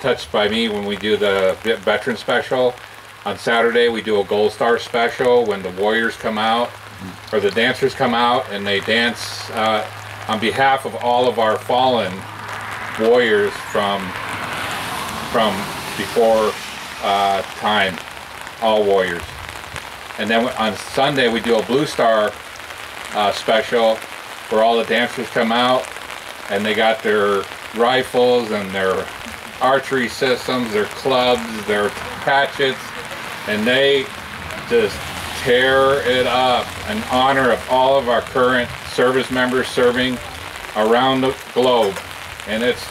touched by me when we do the veteran special. On Saturday we do a Gold Star special when the warriors come out, or the dancers come out, and they dance on behalf of all of our fallen warriors from before time, all warriors. And then on Sunday we do a Blue Star special where all the dancers come out and they got their rifles and their archery systems, their clubs, their hatchets, and they just tear it up in honor of all of our current service members serving around the globe. And it's,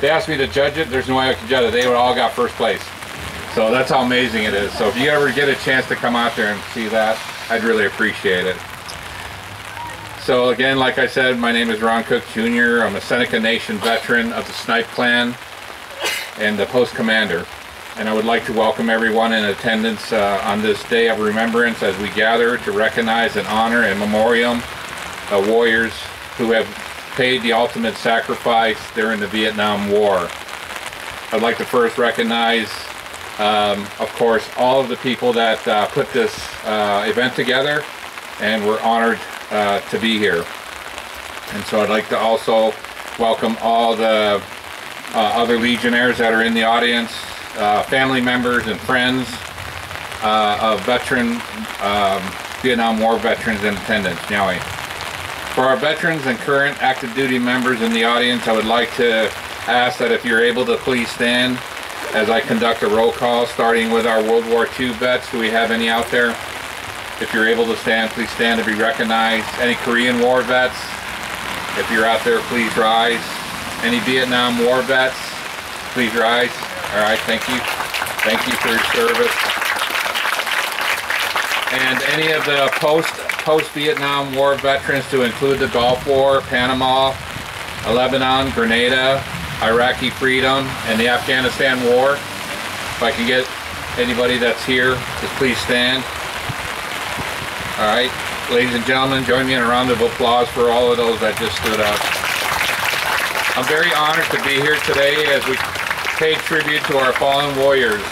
they asked me to judge it, there's no way I could judge it. They all got first place. So that's how amazing it is. So if you ever get a chance to come out there and see that, I'd really appreciate it. So again, like I said, my name is Ron Cook Jr. I'm a Seneca Nation veteran of the Snipe Clan and the post commander. And I would like to welcome everyone in attendance on this day of remembrance as we gather to recognize and honor and memoriam warriors who have paid the ultimate sacrifice during the Vietnam War. I'd like to first recognize, of course, all of the people that put this event together, and we're honored to be here. And so I'd like to also welcome all the other Legionnaires that are in the audience, family members and friends of veteran Vietnam War veterans in attendance. For our veterans and current active duty members in the audience, I would like to ask that if you're able to please stand as I conduct a roll call, starting with our World War II vets. Do we have any out there? If you're able to stand, please stand to be recognized. Any Korean War vets? If you're out there, please rise. Any Vietnam War vets? Please rise. All right, thank you. Thank you for your service. And any of the post-Vietnam War veterans, to include the Gulf War, Panama, Lebanon, Grenada, Iraqi freedom, and the Afghanistan War. If I can get anybody that's here, just please stand. All right, ladies and gentlemen, join me in a round of applause for all of those that just stood up. I'm very honored to be here today as we pay tribute to our fallen warriors.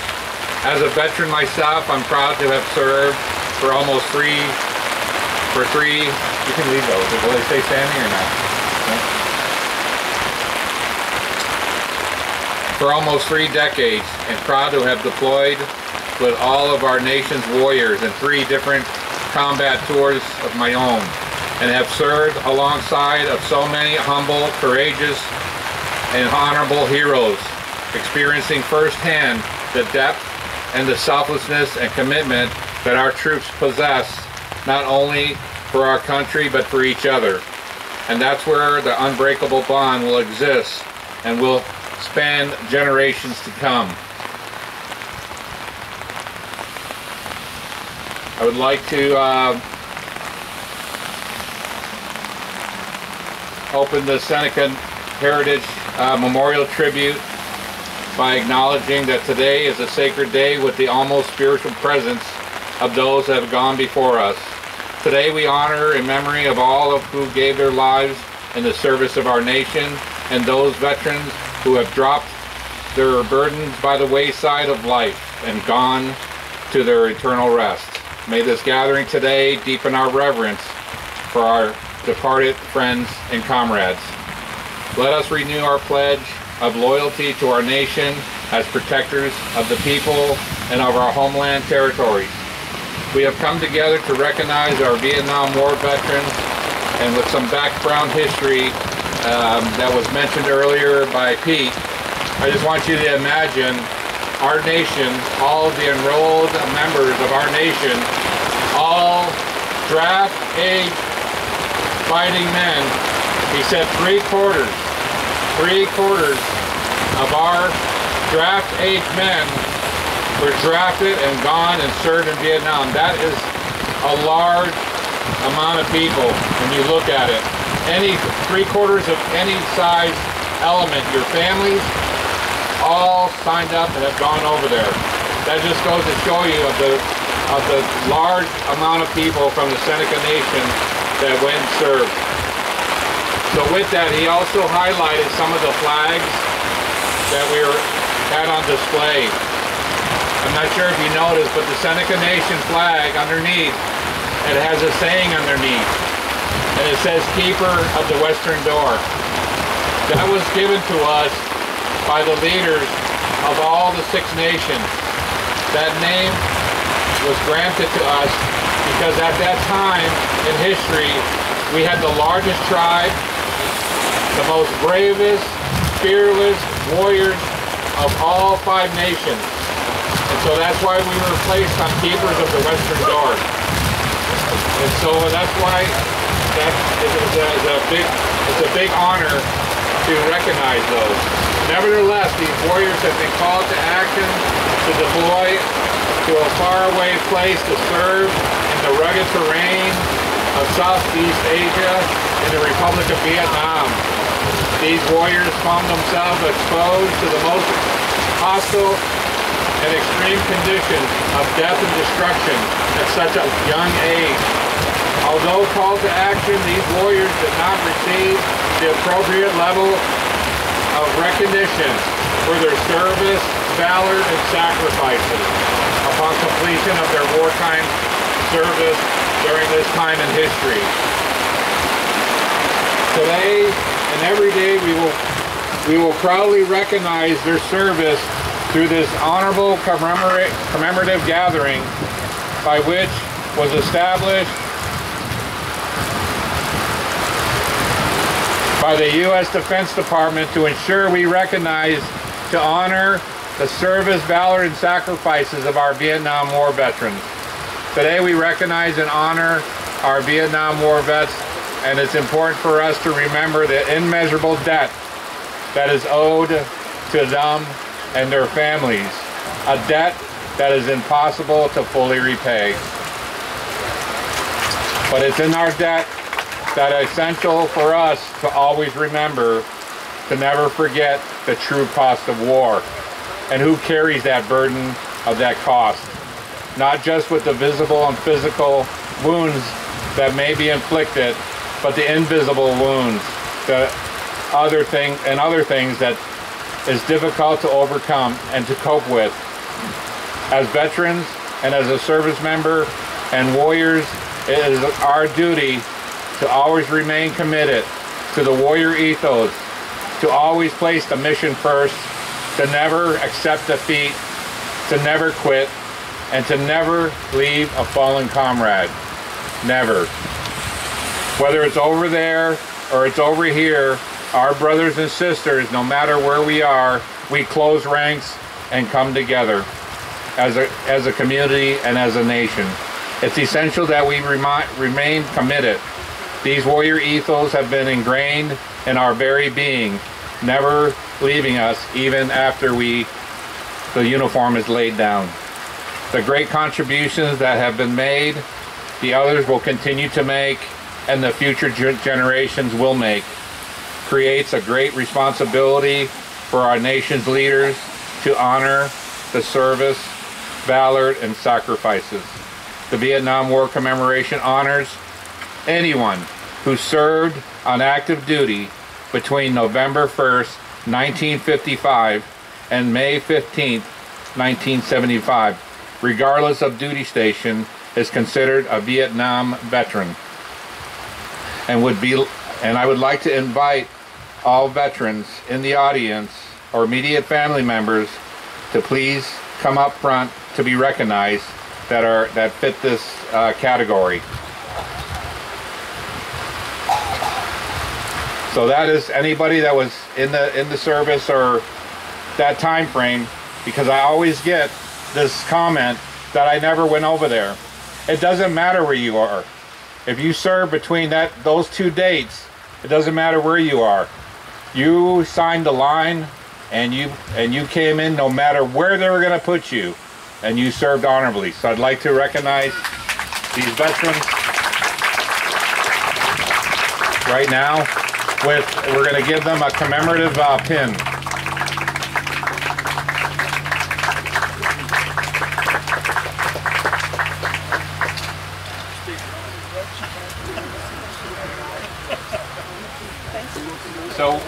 As a veteran myself, I'm proud to have served for almost three, you can leave those, will they stay standing or not? For almost 3 decades, and proud to have deployed with all of our nation's warriors in 3 different combat tours of my own, and have served alongside of so many humble, courageous, and honorable heroes, experiencing firsthand the depth and the selflessness and commitment that our troops possess, not only for our country but for each other. And that's where the unbreakable bond will exist and will span generations to come. I would like to open the Seneca Heritage Memorial Tribute by acknowledging that today is a sacred day with the almost spiritual presence of those that have gone before us. Today we honor in memory of all of who gave their lives in the service of our nation, and those veterans who have dropped their burdens by the wayside of life and gone to their eternal rest. May this gathering today deepen our reverence for our departed friends and comrades. Let us renew our pledge of loyalty to our nation as protectors of the people and of our homeland territories. We have come together to recognize our Vietnam War veterans, and with some background history that was mentioned earlier by Pete, I just want you to imagine our nation, all the enrolled members of our nation, all draft age fighting men. He said three-quarters of our draft age men were drafted and gone and served in Vietnam. That is a large amount of people when you look at it. Any three-quarters of any size element, your families, all signed up and have gone over there. That just goes to show you of the large amount of people from the Seneca Nation that went and served. So with that, he also highlighted some of the flags that we had on display. I'm not sure if you noticed, but the Seneca Nation flag underneath, it has a saying underneath, and it says, "Keeper of the Western Door." That was given to us by the leaders of all the 6 nations. That name was granted to us because at that time in history, we had the largest tribe, the most bravest, fearless warriors of all 5 nations. And so that's why we were placed on Keepers of the Western Door. And so that's why it's a big honor to recognize those. Nevertheless, these warriors have been called to action to deploy to a faraway place to serve in the rugged terrain of Southeast Asia in the Republic of Vietnam. These warriors found themselves exposed to the most hostile and extreme conditions of death and destruction at such a young age. Although called to action, these warriors did not receive the appropriate level of recognition for their service, valor, and sacrifices upon completion of their wartime service during this time in history. Today and every day we will proudly recognize their service through this honorable commemorative gathering by which was established by the U.S. Defense Department to ensure we recognize, to honor the service, valor, and sacrifices of our Vietnam War veterans. Today we recognize and honor our Vietnam War vets, and it's important for us to remember the immeasurable debt that is owed to them and their families, a debt that is impossible to fully repay. But it's in our debt that it's essential for us to always remember to never forget the true cost of war and who carries that burden of that cost. Not just with the visible and physical wounds that may be inflicted, but the invisible wounds, the other things that is difficult to overcome and to cope with. As veterans and as a service member and warriors, it is our duty to always remain committed to the warrior ethos, to always place the mission first, to never accept defeat, to never quit, and to never leave a fallen comrade. Never. Whether it's over there or it's over here, our brothers and sisters, no matter where we are, we close ranks and come together as a community and as a nation. It's essential that we remain committed. These warrior ethos have been ingrained in our very being, never leaving us even after the uniform is laid down. The great contributions that have been made, the others will continue to make, and the future generations will make, creates a great responsibility for our nation's leaders to honor the service, valor, and sacrifices. The Vietnam War Commemoration honors anyone who served on active duty between November 1st, 1955 and May 15th, 1975, regardless of duty station, is considered a Vietnam veteran. And I would like to invite all veterans in the audience or immediate family members to please come up front to be recognized that fit this category. So that is anybody that was in the service or that time frame, because I always get this comment that I never went over there. It doesn't matter where you are. If you serve between those 2 dates, it doesn't matter where you are. You signed the line and you came in no matter where they were going to put you, and you served honorably. So I'd like to recognize these veterans right now. We're going to give them a commemorative pin. So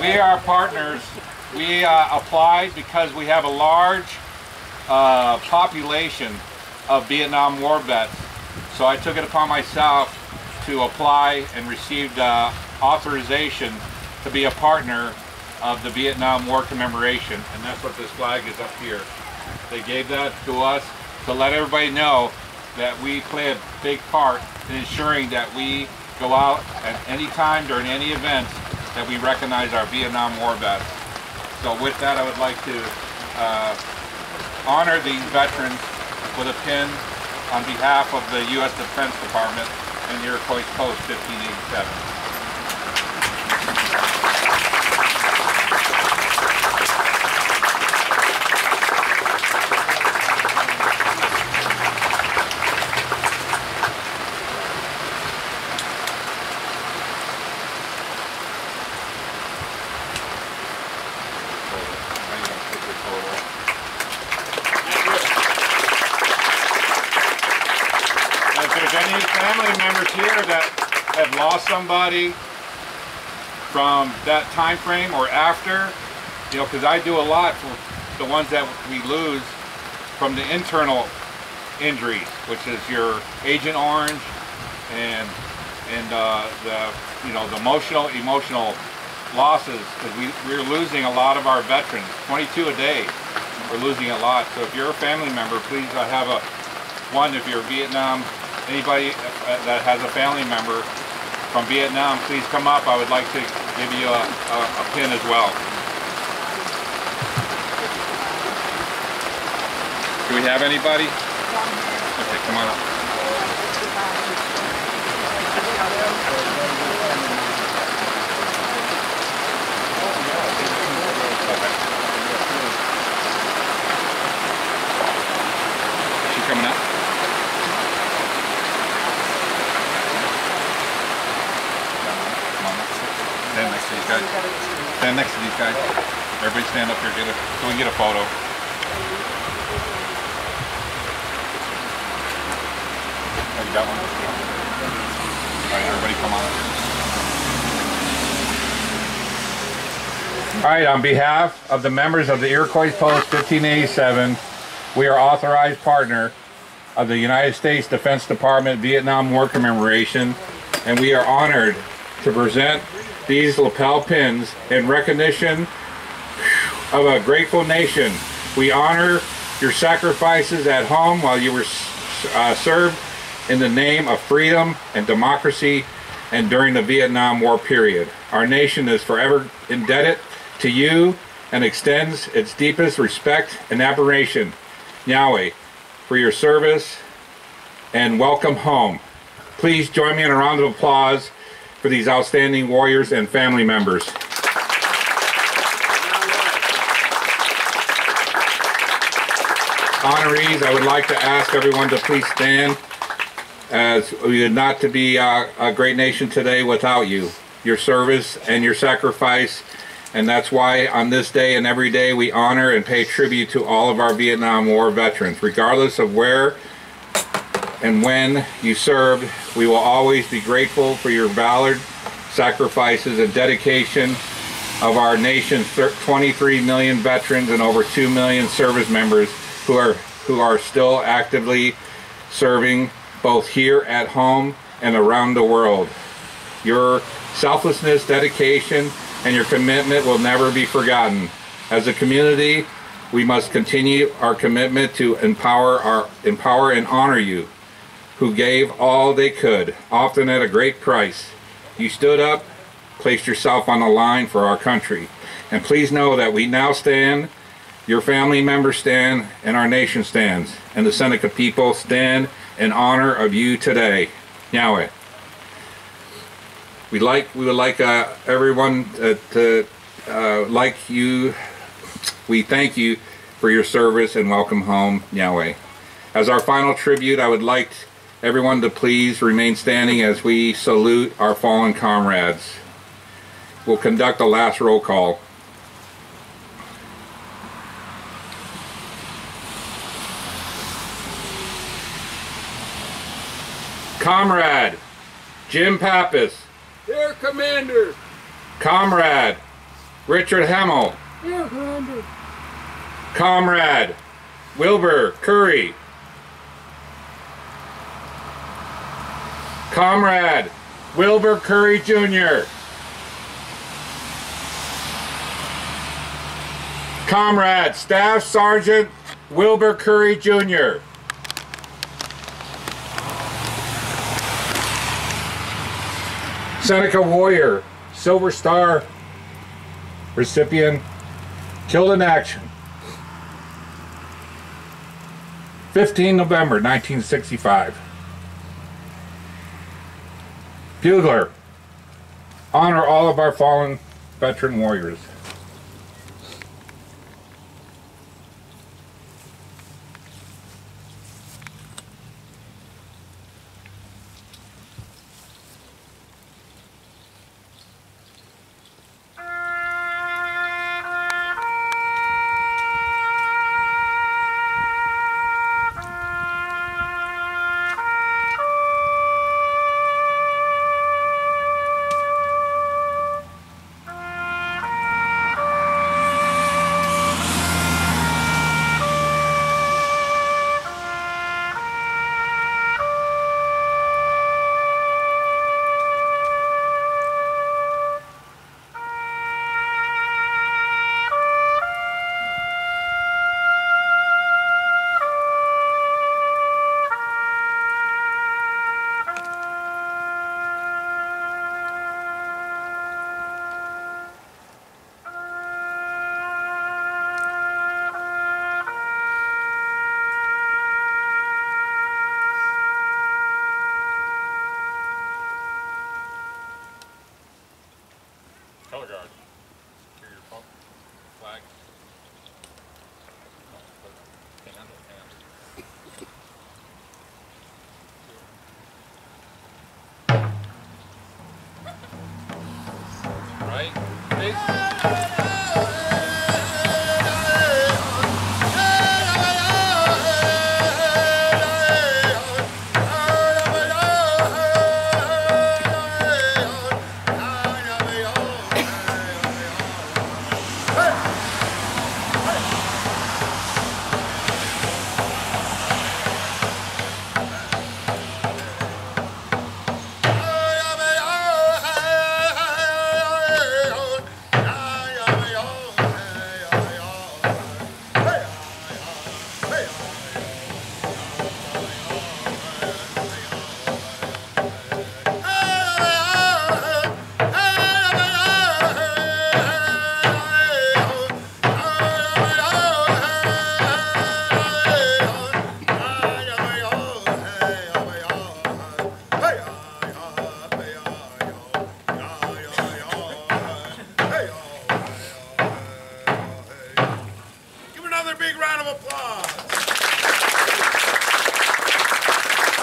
we are partners. We applied because we have a large population of Vietnam War vets. So I took it upon myself to apply and received authorization to be a partner of the Vietnam War commemoration, and that's what this flag is up here. They gave that to us to let everybody know that we play a big part in ensuring that we go out at any time during any events that we recognize our Vietnam War vets. So with that, I would like to honor these veterans with a pin on behalf of the U.S. Defense Department and Iroquois Post 1587. Any family members here that have lost somebody from that time frame or after, you know, because I do a lot for the ones that we lose from the internal injuries, which is your Agent Orange and the emotional losses, because we're losing a lot of our veterans, 22 a day. We're losing a lot. So if you're a family member, please have if you're Vietnam. Anybody that has a family member from Vietnam, please come up. I would like to give you a pin as well. Do we have anybody? Okay, come on up. Okay. Is she coming up? Stand next to these guys. Stand next to these guys. Everybody stand up here, so we can get a photo. Oh, you got one? Alright, everybody come on. Alright, on behalf of the members of the Iroquois Post 1587, we are authorized partner of the United States Defense Department Vietnam War Commemoration, and we are honored to present these lapel pins in recognition of a grateful nation. We honor your sacrifices at home while you were served in the name of freedom and democracy and during the Vietnam War period. Our nation is forever indebted to you and extends its deepest respect and admiration, Yahweh, for your service, and welcome home. Please join me in a round of applause for these outstanding warriors and family members. Honorees, I would like to ask everyone to please stand, as we would not to be a great nation today without you, your service and your sacrifice, and that's why on this day and every day we honor and pay tribute to all of our Vietnam War veterans. Regardless of where and when you served, we will always be grateful for your valor, sacrifices, and dedication of our nation's 23 million veterans and over 2 million service members who are still actively serving both here at home and around the world. Your selflessness, dedication, and your commitment will never be forgotten. As a community, we must continue our commitment to empower and honor you, who gave all they could, often at a great price. You stood up, placed yourself on the line for our country. And please know that we now stand, your family members stand, and our nation stands. And the Seneca people stand in honor of you today. Yahweh. We would like everyone to like you. We thank you for your service and welcome home, Yahweh. As our final tribute, I would like everyone to please remain standing as we salute our fallen comrades. We'll conduct the last roll call. Comrade Jim Pappas. Here, Commander. Comrade Richard Hemmel. Here, Commander. Comrade Wilbur Curry. Comrade Wilbur Curry Jr. Comrade Staff Sergeant Wilbur Curry Jr. Seneca Warrior, Silver Star recipient, killed in action. 15 November 1965. Bugler, honor all of our fallen veteran warriors. Color guard. Here, your phone. Flag. Right? Face.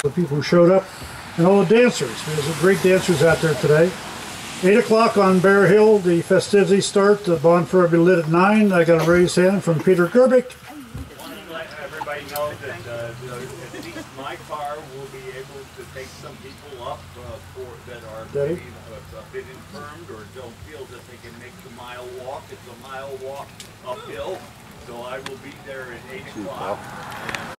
The people who showed up, and all the dancers. There's some great dancers out there today. 8 o'clock on Bear Hill, the festivities start. The bonfire will be lit at 9. I got a raised hand from Peter Gerbic. I want to let everybody know that at least my car will be able to take some people up that are maybe a bit infirmed or don't feel that they can make the mile walk. It's a mile walk uphill, so I will be there at 8 o'clock.